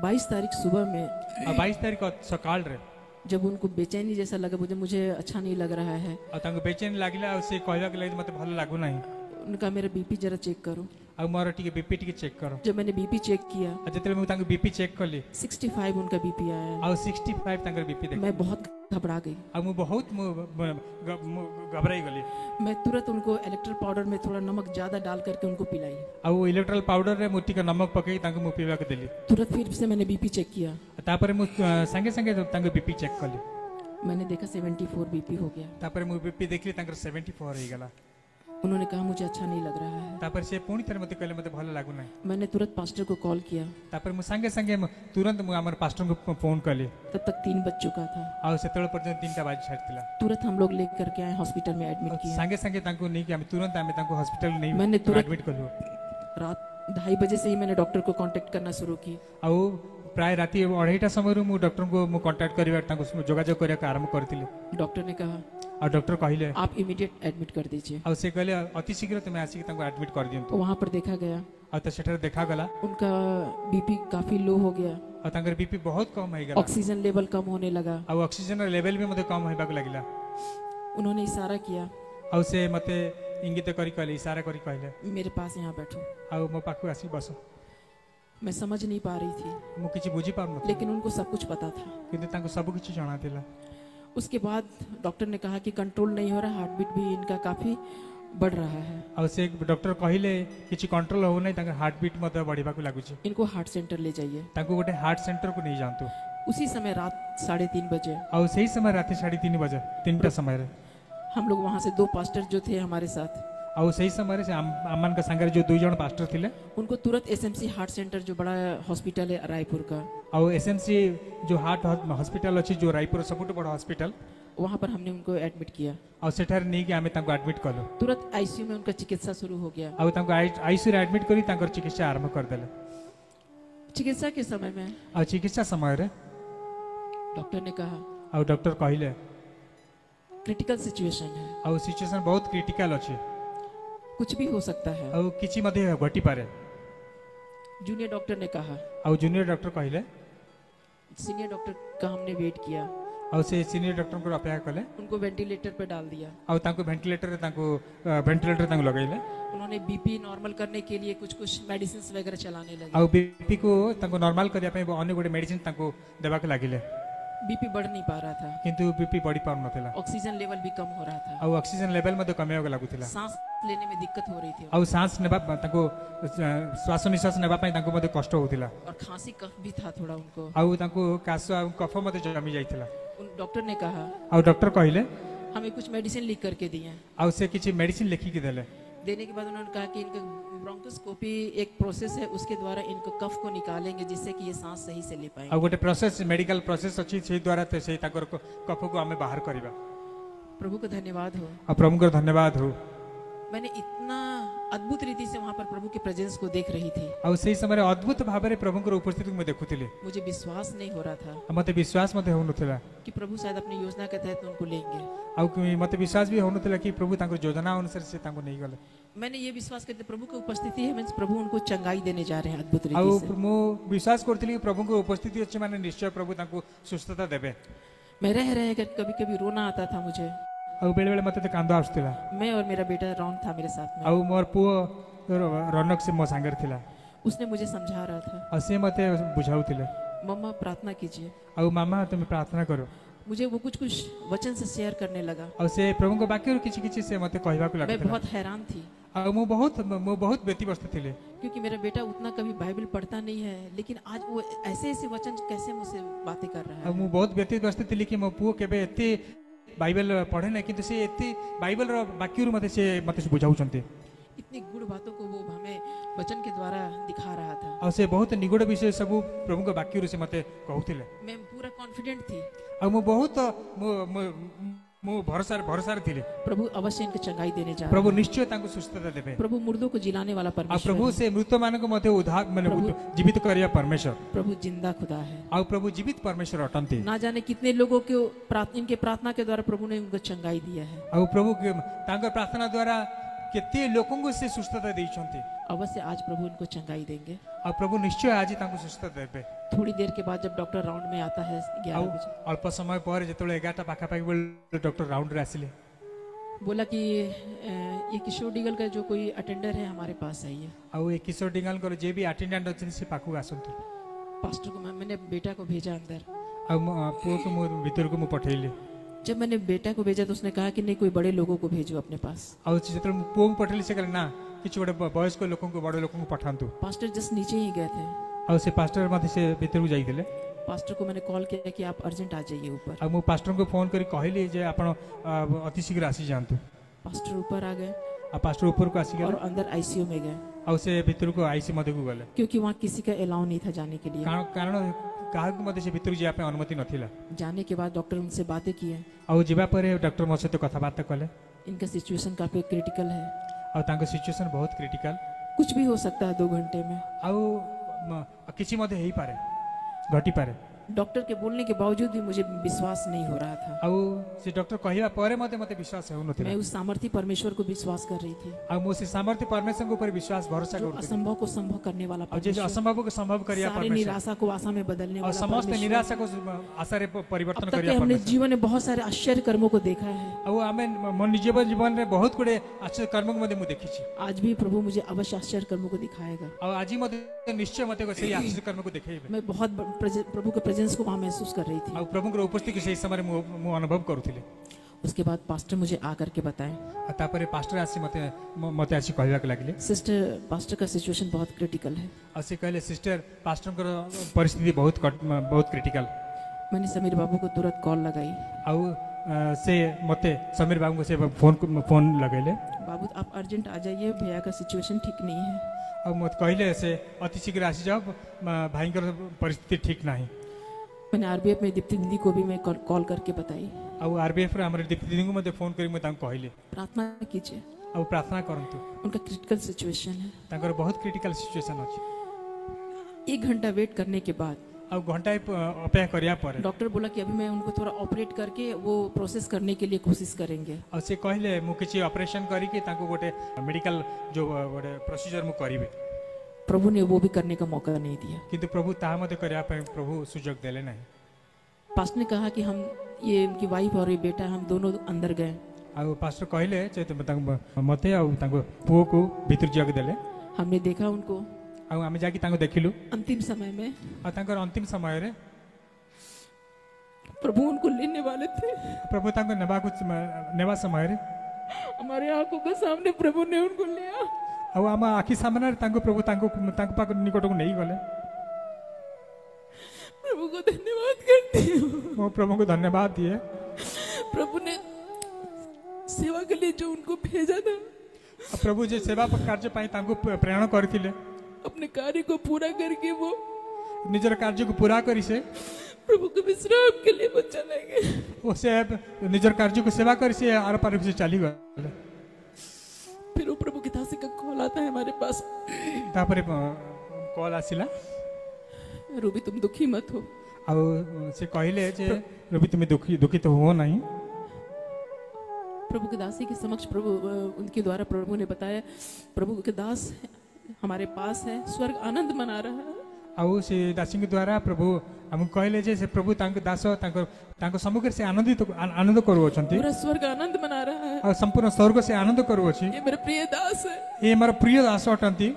22 तारीख सुबह में और 22 तारीख सकाल रे जब उनको बेचैनी जैसा लगा, मुझे अच्छा नहीं लग रहा है। और ताको बेचैनी लागिला और से कहला के मते भलो लागु नहीं। उनका मेरा बीपी जरा चेक करो। और मोर टिके बीपी टिके चेक करो। जब मैंने बीपी चेक किया जतले मु ताको बीपी चेक करली 65 उनका बीपी आया। और 65 ताकर बीपी देख मैं बहुत घबरा गई। और मु बहुत घबराई गली। मैं तुरंत उनको इलेक्ट्रल पाउडर में थोड़ा नमक ज्यादा डाल करके उनको पिलाई। और इलेक्ट्रल पाउडर रे मुट्टी का नमक पकई ताको मु पीवा के देली। तुरंत फिर से मैंने बीपी चेक किया। तापर मु संगे संगे ताको बीपी चेक करली। मैंने देखा 74 बीपी हो गया। तापर मु बीपी देखली ताकर 74 हो गला। उन्होंने कहा मुझे अच्छा नहीं लग रहा है। तापर से पूरी तरह मते कहले मते भलो लागु नहीं। मैंने तुरंत पास्टर को कॉल किया। तापर मु संगे संगे तुरंत मु हमर पास्टर को फोन करली। तब तक 3 बज चुका था। और सेतळ पर्यंत 3टा बाज छाड़तिला। तुरंत हम लोग लेकर के आए, हॉस्पिटल में एडमिट किया। संगे संगे ताको नहीं कि हम तुरंत हमें ताको हॉस्पिटल नहीं मैंने तुरंत एडमिट करलो। रात 2:30 बजे से ही मैंने डॉक्टर को कांटेक्ट करना शुरू की। और प्राय राती 2:30 समय मु डॉक्टर को मु कांटेक्ट करबा ताको जोगाजोग करया आरंभ करतिले। डॉक्टर ने कहा और डॉक्टर कहले आप इमीडिएट एडमिट कर दीजिए। और से कहले अति शीघ्र तुम आसी ताको एडमिट कर दियंतु। तो वहां पर देखा गया और तो सेठर देखा गला उनका बीपी काफी लो हो गया। और तांकर बीपी बहुत कम हो गला। ऑक्सीजन लेवल कम होने लगा। और ऑक्सीजन लेवल भी मते कम होइबा को लागिला। उन्होंने इशारा किया। और से मते इंगित करी कहले इशारा करी कहले मेरे पास यहाँ बैठो। और मो पाखु आसी बस। मैं समझ नहीं पा रही थी। मु किछि बुझी पार न। लेकिन उनको सब कुछ पता था। किंतु तांको सब किछि जाना दिला। उसके बाद डॉक्टर ने कहा कि कंट्रोल नहीं हो रहा, हार्ट बीट भी इनका काफी बढ़ रहा है। और से डॉक्टर कहले किछि कंट्रोल हो नै तांकर हार्ट बीट मते बढ़िबा को लागुछि। इनको हार्ट सेंटर ले जाइए। तांको गोटे हार्ट सेंटर को नहीं जानतो। उसी समय रात 3:30 बजे और सही समय रात 3:30 बजे 3टा समय रे हम लोग वहां से 2 पास्टर जो थे हमारे साथ। और सही समय से आमान का संगे जो 2 जन पास्टर थिले उनको तुरंत एसएमसी हार्ट सेंटर जो बड़ा हॉस्पिटल है रायपुर का। और एसएमसी जो हार्ट हॉस्पिटल अछि जो रायपुर सबुठ बड़ा हॉस्पिटल वहां पर हमने उनको एडमिट किया। और सेठार नहीं कि हमें तांको एडमिट करलो। तुरंत आईसीयू में उनका चिकित्सा शुरू हो गया। और तांको आईसीयू रे एडमिट करी तांकर चिकित्सा आरंभ कर देले। चिकित्सा के समय में और चिकित्सा समय रे डॉक्टर ने कहा और डॉक्टर कहले क्रिटिकल सिचुएशन है। और सिचुएशन बहुत क्रिटिकल अछि। कुछ भी हो सकता है। और किछि मध्ये घटी पारे। जूनियर डॉक्टर ने कहा। और जूनियर डॉक्टर कहले सीनियर डॉक्टर का हमने वेट किया। ଆଉ ସେ ସିନିୟର ଡକ୍ଟରଙ୍କର ଅପେକ୍ଷା କଲେ उनको वेंटिलेटर पे डाल दिया। ଆଉ ତାଙ୍କୁ ଭେଣ୍ଟିଲେଟର ତାଙ୍କୁ ଲଗାଇଲେ उन्होंने बीपी नॉर्मल करने के लिए कुछ कुछ मेडिसिन वगैरह चलाने लगे। ଆଉ बीपी को ତାଙ୍କୁ ନର୍ମାଲ କରିବା ପାଇଁ ଅନ୍ୟ ଗୋଟେ ମେଡିସିନ ତାଙ୍କୁ ଦେବାକୁ ଲାଗିଲେ बीपी बढ़ नहीं पा रहा था, କିନ୍ତୁ बीपी ବଢି ପାରୁନଥିଲା ऑक्सीजन लेवल भी कम हो रहा था, ଆଉ ଅକ୍ସିଜେନ ଲେଭେଲ ମଧ୍ୟ କମିବାକୁ ଲାଗୁଥିଲା सांस लेने में दिक्कत हो रही थी ଆଉ सांस ନେବା ତାଙ୍କୁ ଶ୍ୱାସ ନିଶ୍ୱାସ ନେବା ପାଇଁ ତାଙ୍କୁ ମଧ୍ୟ କଷ୍ଟ ହେଉଥିଲା और खांसी कफ भी था थोड़ा उनको। ଆଉ ତାଙ୍କୁ କାଶ ଆଉ କଫ ମଧ୍ୟ ଜମି ଯାଇଥିଲା उन डॉक्टर ने कहा ଆଉ ଡକ୍ଟର କହିଲେ हमें कुछ मेडिसिन लिख करके दिए। ଆଉ ସେ କିଛି ମେଡିସିନ ଲେଖିକି ଦେଲେ देने के बाद उन्होंने कहा कि इनका ब्रोंकोस्कोपी एक प्रोसेस है, उसके द्वारा इनको कफ को निकालेंगे जिससे कि ये सांस सही से ले पाएंगे। ଆଉ ଗୋଟେ ପ୍ରୋସେସ ମେଡିକାଲ ପ୍ରୋସେସ ଅଛି ସେଇ ଦ୍ୱାରା ସେଇ ତାଙ୍କର କଫକୁ ଆମେ ବାହାର କରିବା प्रभु का धन्यवाद हो। ଆଉ ପ୍ରଭୁଙ୍କର ଧନ୍ୟବାଦ ହଉ मैंने इतना अद्भुत रीति से वहां पर प्रभु की प्रेजेंस को देख रही थी, ଆଉ ସେଇ ସମୟରେ ଅଦ୍ଭୁତ ଭାବରେ ପ୍ରଭୁଙ୍କର ଉପସ୍ଥିତିକୁ ମୁଁ ଦେଖୁଥିଲି मुझे विश्वास नहीं हो रहा था ଆଉ ମୋତେ ବିଶ୍ୱାସ ମଧ୍ୟ ହେଉନଥିଲା कि प्रभु शायद अपनी योजना के तहत उनको लेंगे। ଆଉ ମୋତେ ବିଶ୍ୱାସ ବି ହେଉନଥିଲା କି ପ୍ରଭୁ ତାଙ୍କର ଯୋଜନା ଅନୁସାରେ ସେ ତାଙ୍କୁ ନେଇଗଲେ मैंने ये विश्वास करते प्रभु की उपस्थिति है, मीन्स प्रभु उनको चंगाई देने जा रहे हैं अद्भुत ଆଉ रीति से। ମୁଁ ବିଶ୍ୱାସ କରୁଥିଲି କି ପ୍ରଭୁଙ୍କ ଉପସ୍ଥିତି ଅଛି ମାନେ ନିଶ୍ଚୟ ପ୍ରଭୁ ତାଙ୍କୁ ସୁସ୍ଥତା ଦେବେ मैं रह कर कभी कभी रोना आता था मुझे। ଆଉ ବେଳେବେଳେ ମୋତେ ତ କାନ୍ଦ ଆସୁଥିଲା मैं और मेरा बेटा रौन था मेरे साथ में, ଆଉ ମୋର ପୁଅ ରନକ ସେ ମୋ ସାଙ୍ଗରେ ଥିଲା उसने मुझे समझा रहा था, ଆଉ ସେ ମୋତେ ବୁଝାଉଥିଲେ मम्मा प्रार्थना कीजिए। ଆଉ ମାମା ତୁମେ ପ୍ରାର୍ଥନା କର मुझे वो कुछ कुछ वचन से शेयर करने लगा। ଆଉ ସେ ପ୍ରଭୁଙ୍କ ବାକ୍ୟରୁ କିଛି କିଛି ସେ ମୋତେ କହିବାକୁ मैं ଲାଗିଥିଲା बहुत हैरान थी ଆଉ ମୁଁ ବହୁତ ବ୍ୟତିବ୍ୟସ୍ତ ଥିଲି क्योंकि मेरा बेटा उतना कभी बाइबल पढ़ता नहीं है, लेकिन आज वो ऐसे ऐसे वचन कैसे मुझसे बातें कर रहा ଆଉ है। ମୁଁ ବହୁତ ବ୍ୟତିବ୍ୟସ୍ତ ଥିଲି କି ମୋ ପୁଅ କେବେ ଏତେ ବାଇବେଲ ପଢ଼େ ନାହିଁ କିନ୍ତୁ ସେ ଏତେ ବାଇବେଲର ବାକ୍ୟରୁ ମୋତେ ସେ ବୁଝାଉଛନ୍ତି इतनी गुड़ बातों को वो हमें वचन के द्वारा दिखा रहा था। ଆଉ ସେ ବହୁତ ନିଗୁଡ ବିଷୟ ସବୁ ପ୍ରଭୁଙ୍କ ବାକ୍ୟରୁ ସେ ମୋତେ କହୁଥିଲେ मैं पूरा कॉन्फिडेंट थी ଆଉ ମୁଁ ବହୁତ ମୁଁ ଭରସାରେ ଥିଲି प्रभु अवश्य इनको चंगाई देने जा ପ୍ରଭୁ रहे हैं। ନିଶ୍ଚୟ ତାଙ୍କୁ ସୁସ୍ଥତା ଦେବେ प्रभु मुर्दों को जिलाने वाला ଆଉ परमेश्वर ପ୍ରଭୁ है। ସେ ମୃତମାନଙ୍କୁ ମଧ୍ୟ ଉଦ୍ଧାର ମାନେ ପ୍ରଭୁ ଜୀବିତ କରିବା ପରମେଶ୍ୱର प्रभु जिंदा खुदा है। ଆଉ ପ୍ରଭୁ ଜୀବିତ ପରମେଶ୍ୱର ଅଟନ୍ତି ना जाने कितने लोगों को इनके प्रार्थना के द्वारा प्रभु ने उनको चंगाई दिया है। ଆଉ प्रभु ତାଙ୍କ ପ୍ରାର୍ଥନା ଦ୍ୱାରା କେତେ ଲୋକଙ୍କୁ ସେ ସୁସ୍ଥତା ଦେଇଛନ୍ତି अवश्य आज प्रभु इनको चंगाई देंगे। ଆଉ ପ୍ରଭୁ ନିଶ୍ଚୟ ଆଜି ତାଙ୍କୁ ସୁସ୍ଥତା ଦେବେ थोड़ी देर के बाद जब डॉक्टर राउंड में आता है ଆଉ 11 बजे, ଅଳ୍ପ ସମୟ ପରେ ଯେତେବେଳେ 11ଟା ପାଖାପାଖି ବେଳେ ଡକ୍ଟର ରାଉଣ୍ଡରେ ଆସିଲେ बोला कि ये किशोर डिगल का जो कोई अटेंडर है हमारे पास आइए। ଆଉ ଏ କିଶୋର ଡିଙ୍ଗାଲଙ୍କର ଯିଏ ବି ଆଟେଣ୍ଡାଣ୍ଟ ଅଛନ୍ତି ସେ ପାଖକୁ ଆସନ୍ତୁ पास्टर को मैंने बेटा को भेजा अंदर। ଆଉ ମୋ ପୁଅକୁ ମୁଁ ଭିତରକୁ ମୁଁ ପଠେଇଲି जब मैंने बेटा को भेजा तो उसने कहा कि नहीं कोई बड़े लोगों को भेजो अपने पास। ଆଉ ଯେତେବେଳେ ମୁଁ ପୁଅକୁ ପଠେଇଲି ସେ କହିଲେ ନା କିଛି ଗୋଟେ ବୟସ୍କ ଲୋକଙ୍କୁ ବଡ଼ ଲୋକଙ୍କୁ ପଠାନ୍ତୁ पास्टर जस्ट नीचे ही गए थे। ଆଉ ସେ ପାଷ୍ଟର ମଧ୍ୟ ସେ ଭିତରକୁ ଯାଇଥିଲେ पास्टर को मैंने कॉल किया कि आप अर्जेंट आ जाइए ऊपर। ଆଉ ମୁଁ ପାଷ୍ଟରଙ୍କୁ ଫୋନ୍ କରି କହିଲି ଯେ ଆପଣ ଅତି ଶୀଘ୍ର ଆସିଯାଆନ୍ତୁ पास्टर ऊपर आ गए ଆଉ ପାଷ୍ଟର ଉପରକୁ और ଆସିଗଲେ अंदर आईसीयू में गए ଆଉ ସେ ଭିତରକୁ ଆଇସି ମଧ୍ୟକୁ ଗଲେ क्योंकि वहाँ किसी का अलाउ नहीं था जाने के लिए। କାରଣ କାହାକୁ ମଧ୍ୟ ସେ ଭିତରକୁ ଯିବା ପାଇଁ ଅନୁମତି ନଥିଲା जाने के बाद डॉक्टर उनसे बातें किए। ଆଉ ଯିବା ପରେ ଡକ୍ଟର ମୋ ସହିତ କଥାବାର୍ତ୍ତା କଲେ इनका सिचुएशन काफी क्रिटिकल है, ଆଉ ତାଙ୍କ ସିଚୁଏସନ୍ ବହୁତ କ୍ରିଟିକାଲ कुछ भी हो सकता है 2 घंटे में। ଆଉ କିଛି ମଧ୍ୟ ହେଇପାରେ ଘଟିପାରେ डॉक्टर के बोलने के बावजूद भी मुझे विश्वास नहीं हो रहा था। ଆଉ ସେ ଡକ୍ଟର କହିବା ପରେ ମଧ୍ୟ ମୋତେ ବିଶ୍ୱାସ ହେଉନଥିଲା मैं उस सामर्थ्य परमेश्वर को विश्वास कर रही थी, ଆଉ ମୁଁ ସେ ସାମର୍ଥ୍ୟ ପରମେଶ୍ୱରଙ୍କ ଉପରେ ବିଶ୍ୱାସ ଭରସା जो କରୁଥିଲି असंभव को संभव करने वाला ଆଉ ଯେ परमेश्वर, ଅସମ୍ଭବକୁ ସମ୍ଭବ କରିବା सारी ପରମେଶ୍ୱର निराशा को आशा में बदलने ଆଉ वाला ସମସ୍ତ परमेश्वर। ନିରାଶାକୁ ଆଶାରେ अब ପରିବର୍ତ୍ତନ तक के କରିବା हमने ପରମେଶ୍ୱର जीवन में बहुत सारे आश्चर्य कर्मों को देखा है। ଆଉ ଆମେ ମୋ ନିଜ ଜୀବନରେ ବହୁତ ଗୁଡେ ଆଶ୍ଚର୍ଯ୍ୟ କର୍ମକୁ ମଧ୍ୟ ମୁଁ ଦେଖିଛି आज भी प्रभु मुझे अवश्य आश्चर्य कर्मों को दिखाएगा। ଆଉ ଆଜି ମଧ୍ୟ ନିଶ୍ଚୟ ମୋତେ ସେଇ ଆଶ୍ଚର୍ଯ୍ୟ କର୍ମକୁ ଦେଖେଇବେ मैं बहुत प्रभु के प्रेजेंस को वहाँ महसूस कर रही थी। ଆଉ ପ୍ରଭୁଙ୍କର ଉପସ୍ଥିତି ସେଇ ସମୟରେ ମୁଁ ଅନୁଭବ କରୁଥିଲି उसके बाद पास्टर मुझे आकर के बताएं, ଆଉ ତାପରେ ପାଷ୍ଟର ଆସି ମୋତେ ଆସି କହିବାକୁ ଲାଗିଲେ सिस्टर पास्टर का सिचुएशन बहुत क्रिटिकल है। ଆଉ ସେ କହିଲେ ସିଷ୍ଟର ପାଷ୍ଟରଙ୍କର ପରିସ୍ଥିତି ବହୁତ କ୍ରିଟିକାଲ मैंने समीर बाबू को तुरंत कॉल लगाई। ଆଉ ସେ ମୋତେ ସମୀର ବାବୁଙ୍କୁ ସେ ଫୋନ୍ ଲଗାଇଲେ बाबू आप अर्जेंट आ जाइए, भैया का सिचुएशन ठीक नहीं है। ଆଉ ମୋତେ କହିଲେ ସେ ଅତି ଶୀଘ୍ର ଆସିଯାଅ ଭାଇଙ୍କର ପରିସ୍ଥିତି ଠିକ୍ ନାହିଁ मैंने आरबीएफ में दीप्ति दीदी को भी मैं कॉल करके बताई, ଆଉ ଆରବିଏଫ୍ରେ ଆମର ଦୀପ୍ତି ଦିଦିଙ୍କୁ ମଧ୍ୟ ଫୋନ୍ କରି ମୁଁ ତାଙ୍କୁ କହିଲି प्रार्थना कीजिए, ଆଉ ପ୍ରାର୍ଥନା କରନ୍ତୁ उनका क्रिटिकल सिचुएशन है। ତାଙ୍କର ବହୁତ କ୍ରିଟିକାଲ ସିଚୁଏସନ୍ ଅଛି 1 घंटा वेट करने के बाद ଆଉ ଘଣ୍ଟାଏ ଅପେକ୍ଷା କରିବା ପରେ डॉक्टर बोला कि अभी मैं उनको थोड़ा ऑपरेट करके वो प्रोसेस करने के लिए कोशिश करेंगे। ଆଉ ସେ କହିଲେ ମୁଁ କିଛି ଅପରେସନ୍ କରିକି ତାଙ୍କୁ ଗୋଟେ ମେଡିକାଲ ଯେଉଁ ଗୋଟେ ପ୍ରୋସିଜର ମୁଁ କରିବି प्रभु ने वो भी करने का मौका नहीं दिया। କିନ୍ତୁ ପ୍ରଭୁ ତାହା ମଧ୍ୟ କରିବା ପାଇଁ ପ୍ରଭୁ ସୁଯୋଗ ଦେଲେ ନାହିଁ पास्टर ने कहा कि हम ये उनकी वाइफ और ये बेटा हम दोनों अंदर गए। ଆଉ ପାଷ୍ଟର କହିଲେ ଯେ ମୋତେ ଆଉ ତାଙ୍କ ପୁଅକୁ ଭିତରୁ ଯିବାକୁ ଦେଲେ। हमने देखा उनको ଆଉ ଆମେ ଯାଇକି ତାଙ୍କୁ ଦେଖିଲୁ। अंतिम समय में ଆଉ ତାଙ୍କର ଅନ୍ତିମ ସମୟରେ प्रभु उनको लेने वाले थे। ପ୍ରଭୁ ତାଙ୍କୁ ନେବା ସମୟରେ हमारे आंखों के सामने प्रभु ने उनको लिया। ଆଉ ଆମ ଆଖି ସାମ୍ନାରେ ତାଙ୍କୁ ପ୍ରଭୁ ତାଙ୍କ ପାଖ ନିକଟକୁ ନେଇଗଲେ। प्रभु को धन्यवाद करती हूँ। ମୁଁ ପ୍ରଭୁଙ୍କୁ ଧନ୍ୟବାଦ ଦିଏ। प्रभु ने सेवा के लिए जो उनको भेजा था, ଆଉ ପ୍ରଭୁ ଯେ ସେବା କାର୍ଯ୍ୟ ପାଇଁ ତାଙ୍କୁ ପ୍ରେରଣ କରିଥିଲେ, अपने कार्य को पूरा करके वो ନିଜର କାର୍ଯ୍ୟକୁ ପୁରା କରି ସେ प्रभु के विश्राम के लिए वो चले गए। ଓ ସେ ନିଜର କାର୍ଯ୍ୟକୁ ସେବା କରି ସେ ଆର ପାରିକୁ ସେ ଚାଲିଗଲେ। फिर वो प्रभु की दासी का कॉल आता है हमारे पास, ତାପରେ କଲ୍ ଆସିଲା। रूबी तुम दुखी मत हो। ଆଉ ସେ କହିଲେ ଯେ ରବି ତୁମେ ଦୁଃଖିତ ହୁଅ ନାହିଁ। प्रभु के दासी के समक्ष प्रभु उनके द्वारा प्रभु ने बताया, प्रभु के दास हमारे पास है, स्वर्ग आनंद मना रहा है। ଆଉ ସେ ଦାସୀଙ୍କ ଦ୍ୱାରା ପ୍ରଭୁ ଆମକୁ କହିଲେ ଯେ ସେ ପ୍ରଭୁ ତାଙ୍କ ଦାସ ତାଙ୍କ ସମ୍ମୁଖରେ ସେ ଆନନ୍ଦ କରୁଅଛନ୍ତି। पूरा स्वर्ग आनंद मना रहा है। ଆଉ ସମ୍ପୂର୍ଣ୍ଣ ସ୍ୱର୍ଗ ସେ ଆନନ୍ଦ କରୁଅଛି। ये मेरे प्रिय दास है। ଏ ମୋର ପ୍ରିୟ ଦାସ ଅଟନ୍ତି।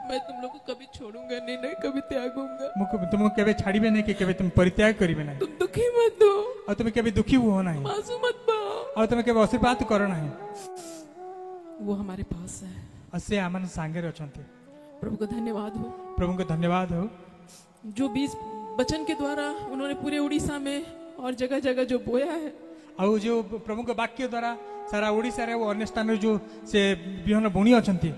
मैं तुम लोग को कभी छोड़ूंगा नहीं, नहीं कभी त्यागूंगा। ମୁଁ ତୁମକୁ କେବେ ଛାଡ଼ିବେ ନାହିଁ କି କେବେ ତୁମେ ପରିତ୍ୟାଗ କରିବେ ନାହିଁ। तुम दुखी मत हो, ଆଉ ତୁମେ କେବେ ଦୁଃଖୀ ହୁଅ ନାହିଁ। आंसू मत बहाओ। ଆଉ ତୁମେ କେବେ ଅଶ୍ରୁପାତ କର ନାହିଁ। वो हमारे पास है। ଆଉ ସେ ଆମ ସାଙ୍ଗରେ ଅଛନ୍ତି। प्रभु को धन्यवाद हो। ପ୍ରଭୁଙ୍କ ଧନ୍ୟବାଦ ହଉ। जो 20 वचन के द्वारा उन्होंने पूरे उड़ीसा में और जगह जगह जो बोया है, ଆଉ ଯୋଉ ପ୍ରଭୁଙ୍କ ବାକ୍ୟ ଦ୍ୱାରା ସାରା ଓଡ଼ିଶାରେ ଓ ଅନ୍ୟ ସ୍ଥାନରେ ଯୋଉ ସେ ବିହନ ବୁଣି ଅଛନ୍ତି,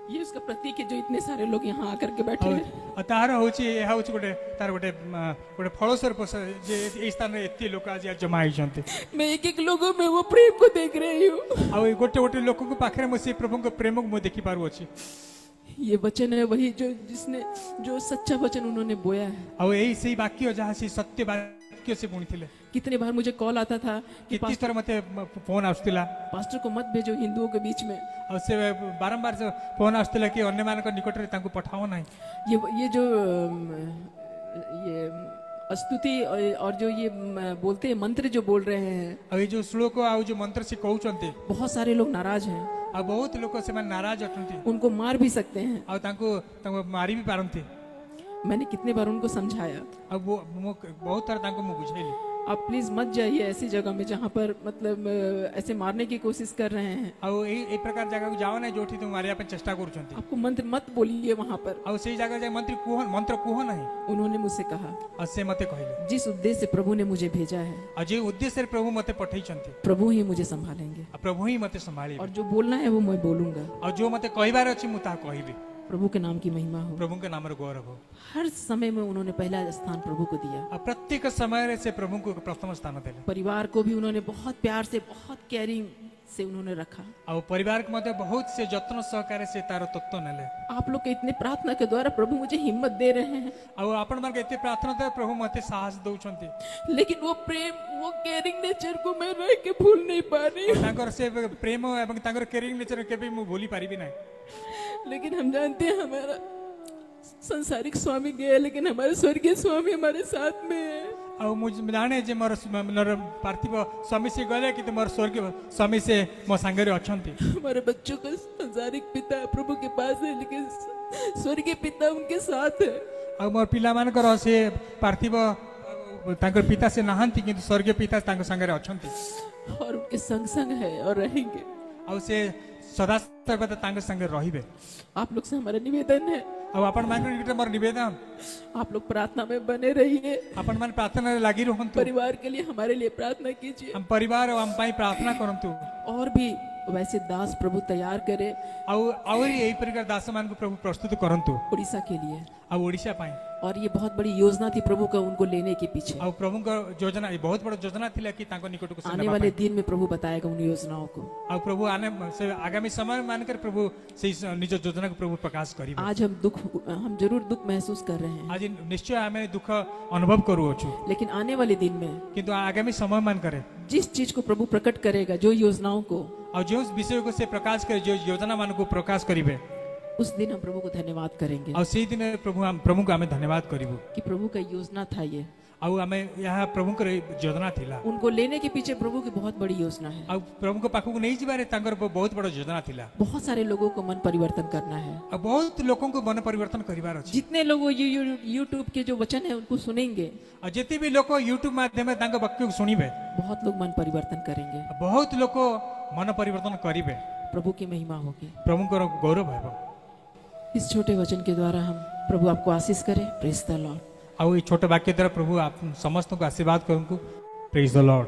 ये उसका प्रतीक है जो इतने सारे लोग यहाँ आकर के बैठे हैं। ଆଉ ତାହାର ହଉଛି ଏହା ହଉଛି ତାର ଗୋଟେ ଫଳସ୍ୱରୂପ ଯେ ଏଇ ସ୍ଥାନରେ ଏତେ ଲୋକ ଆଜି ଜମା ହେଇଛନ୍ତି। मैं एक एक लोगों में वो प्रेम को देख रही हूँ। ଆଉ ଏଇ ଗୋଟେ ଲୋକଙ୍କ ପାଖରେ ମୁଁ ସେ ପ୍ରଭୁଙ୍କ ପ୍ରେମକୁ ମୁଁ ଦେଖିପାରୁଅଛି। ये वचन है वही जो सच्चा वचन उन्होंने बोया है। ଆଉ ଏଇ ସେଇ ବାକ୍ୟ ଯାହା ସେ ସତ୍ୟ ବାକ୍ୟ ସେ ବୁଣିଥିଲେ। कितने बार मुझे कॉल आता था कि କେତେ ଥର ମୋତେ ଫୋନ୍ ଆସୁଥିଲା, पास्टर को मत भेजो हिंदुओं के बीच में। ଆଉ ସେ ବାରମ୍ବାର ଫୋନ୍ ଆସୁଥିଲା କି ଅନ୍ୟମାନଙ୍କ ନିକଟରେ ତାଙ୍କୁ ପଠାଅ ନାହିଁ। ये जो ये स्तुति और जो ये बोलते हैं मंत्र जो बोल रहे हैं, ଆଉ ଏଇ ଯୋଉ ଶ୍ଲୋକ ଆଉ ଯୋଉ ମନ୍ତ୍ର ସେ କହୁଛନ୍ତି, बहुत सारे लोग नाराज हैं। ଆଉ ବହୁତ ଲୋକ ସେମାନେ ନାରାଜ ଅଟନ୍ତି। उनको मार भी सकते हैं। ଆଉ ତାଙ୍କୁ ମାରି ବି ପାରନ୍ତି। मैंने कितने बार उनको समझाया, ଆଉ ମୁଁ ବହୁତ ଥର ତାଙ୍କୁ ମୁଁ ବୁଝେଇଲି, आप प्लीज मत जाइए ऐसी जगह में जहाँ पर मतलब ऐसे मारने की कोशिश कर रहे हैं। ଆଉ ଏଇ ପ୍ରକାର ଜାଗାକୁ ଯାଅ ନାହିଁ ଯୋଉଠି ତୁମେ ମାରିବା ପାଇଁ ଚେଷ୍ଟା କରୁଛନ୍ତି। आपको मंत्र मत बोलिए वहाँ पर। ଆଉ ସେଇ ଜାଗାରେ ଯାଇ ମନ୍ତ୍ର କୁହ ନାହିଁ। उन्होंने मुझसे कहा, ଆଉ ସେ ମୋତେ କହିଲେ, जिस उद्देश्य से प्रभु ने मुझे भेजा है, ଆଉ ଯେଉଁ ଉଦ୍ଦେଶ୍ୟରେ ପ୍ରଭୁ ମୋତେ ପଠେଇଛନ୍ତି, प्रभु ही मुझे संभालेंगे। ଆଉ ପ୍ରଭୁ ହିଁ ମୋତେ ସମ୍ଭାଳିବେ। और जो बोलना है वो मैं बोलूंगा। ଆଉ ଯୋଉ ମୋତେ କହିବାର ଅଛି ମୁଁ ତାହା କହିବି। प्रभु के नाम की महिमा हो। ପ୍ରଭୁଙ୍କ ନାମର ଗୌରବ ହଉ। हर समय में उन्होंने पहला स्थान प्रभु को दिया। ଆଉ ପ୍ରତ୍ୟେକ ସମୟରେ ସେ ପ୍ରଭୁଙ୍କୁ ପ୍ରଥମ ସ୍ଥାନ ଦେଲେ। परिवार को भी उन्होंने बहुत प्यार से, बहुत केयरिंग से उन्होंने रखा। ଆଉ ପରିବାରକୁ ମଧ୍ୟ ବହୁତ ସେ ଯତ୍ନ ସହକାରେ ସେ ତାର ତତ୍ତ୍ୱ ନେଲେ। आप लोग के इतने प्रार्थना के द्वारा प्रभु मुझे हिम्मत दे रहे हैं। ଆଉ ଆପଣମାନଙ୍କ ଏତେ ପ୍ରାର୍ଥନା ଦ୍ୱାରା ପ୍ରଭୁ ମୋତେ ସାହସ ଦଉଛନ୍ତି। लेकिन वो प्रेम, वो केयरिंग नेचर को मैं रह के भूल नहीं पा रही हूँ। ତାଙ୍କର ସେ ପ୍ରେମ ଏବଂ ତାଙ୍କର କେୟାରିଂ ନେଚର କେବେ ମୁଁ ଭୁଲି ପାରିବି ନାହିଁ। लेकिन हम जानते हैं हमारा संसारिक स्वामी गया, लेकिन हमारे स्वर्गीय स्वामी हमारे साथ में है। ଆଉ ମୁଁ ଜାଣେ ଯେ ମୋର ପାର୍ଥିବ ସ୍ୱାମୀ ସେ ଗଲେ କିନ୍ତୁ ମୋର ସ୍ୱର୍ଗୀୟ ସ୍ୱାମୀ ସେ ମୋ ସାଙ୍ଗରେ ଅଛନ୍ତି। हमारे बच्चों का संसारिक पिता प्रभु के पास है, लेकिन स्वर्गीय पिता उनके साथ है। ଆଉ ମୋର ପିଲାମାନଙ୍କର ସେ ପାର୍ଥିବ ତାଙ୍କର ପିତା ସେ ନାହାନ୍ତି କିନ୍ତୁ ସ୍ୱର୍ଗୀୟ ପିତା ତାଙ୍କ ସାଙ୍ଗରେ ଅଛନ୍ତି। और उनके संग संग है और रहेंगे। ଆଉ ସେ ସଦା ସର୍ବଦା ତାଙ୍କ ସାଙ୍ଗରେ ରହିବେ। आप लोग से हमारा निवेदन है, ଆଉ ଆପଣମାନଙ୍କ ନିକଟରେ ମୋର ନିବେଦନ, आप लोग प्रार्थना में बने रहिए। ଆପଣମାନେ ପ୍ରାର୍ଥନାରେ ଲାଗି ରୁହନ୍ତୁ। परिवार के लिए हमारे लिए प्रार्थना कीजिए। ଆମ ପରିବାର ଆଉ ଆମ ପାଇଁ ପ୍ରାର୍ଥନା କରନ୍ତୁ। और भी वैसे दास प्रभु तैयार करे ଆଉ ଆହୁରି ଏଇ ପ୍ରକାର ଦାସମାନଙ୍କୁ ପ୍ରଭୁ ପ୍ରସ୍ତୁତ କରନ୍ତୁ उड़ीसा के लिए। ଆଉ ଓଡ଼ିଶା ପାଇଁ। और ये बहुत बड़ी योजना थी प्रभु का उनको लेने के पीछे। ଆଉ ପ୍ରଭୁଙ୍କ ଯୋଜନା ଏ ବହୁତ ବଡ଼ ଯୋଜନା ଥିଲା କି ତାଙ୍କ ନିକଟକୁ ସେ आने ନେବା वाले ପାଇଁ। दिन में प्रभु बताएगा उन योजनाओं को। ଆଉ ପ୍ରଭୁ ସେ ଆଗାମୀ ସମୟ ମାନଙ୍କରେ ପ୍ରଭୁ ସେଇ ନିଜ ଯୋଜନାକୁ ପ୍ରଭୁ ପ୍ରକାଶ କରିବେ। आज हम जरूर दुख महसूस कर रहे हैं, ଆଜି ନିଶ୍ଚୟ ଆମେ ଦୁଃଖ ଅନୁଭବ କରୁଅଛୁ लेकिन आने वाले दिन में କିନ୍ତୁ ଆଗାମୀ ସମୟ ମାନଙ୍କରେ जिस चीज को प्रभु प्रकट करेगा, जो योजनाओं को, ଆଉ ଯେଉଁ ବିଷୟକୁ ସେ ପ୍ରକାଶ କରି ଯେଉଁ ଯୋଜନା ମାନଙ୍କୁ ପ୍ରକାଶ କରିବେ, उस दिन हम प्रभु को धन्यवाद करेंगे ଆଉ ସେଇ ଦିନ ପ୍ରଭୁଙ୍କୁ ଆମେ ଧନ୍ୟବାଦ କରିବୁ कि प्रभु का योजना था ये। आउ आमे यहाँ प्रभु योजना थिला उनको लेने के पीछे प्रभु की बहुत बड़ी योजना है। आउ प्रभु को पाखु नहीं जिबारे तांकर बहुत बड़ योजना थिला। बहुत सारे लोगों को मन परिवर्तन करना है। आ बहुत लोगों को मन परिवर्तन करिवार अछि। जितने लोग यूट्यूब के जो वचन है उनको सुनेंगे, आ जेते भी लोग यूट्यूब माध्यम तांका वाक्य को सुनिबे, बहुत लोग मन परिवर्तन करेंगे, बहुत लोग मन परिवर्तन करिबे, प्रभु की महिमा होगी, प्रभु को गौरव है। इस छोटे वचन के द्वारा हम प्रभु आपको आशीष करें। Praise the Lord. आउ छोटे वाक्य द्वारा प्रभु आप समस्त को आशीर्वाद करूँ। Praise the Lord.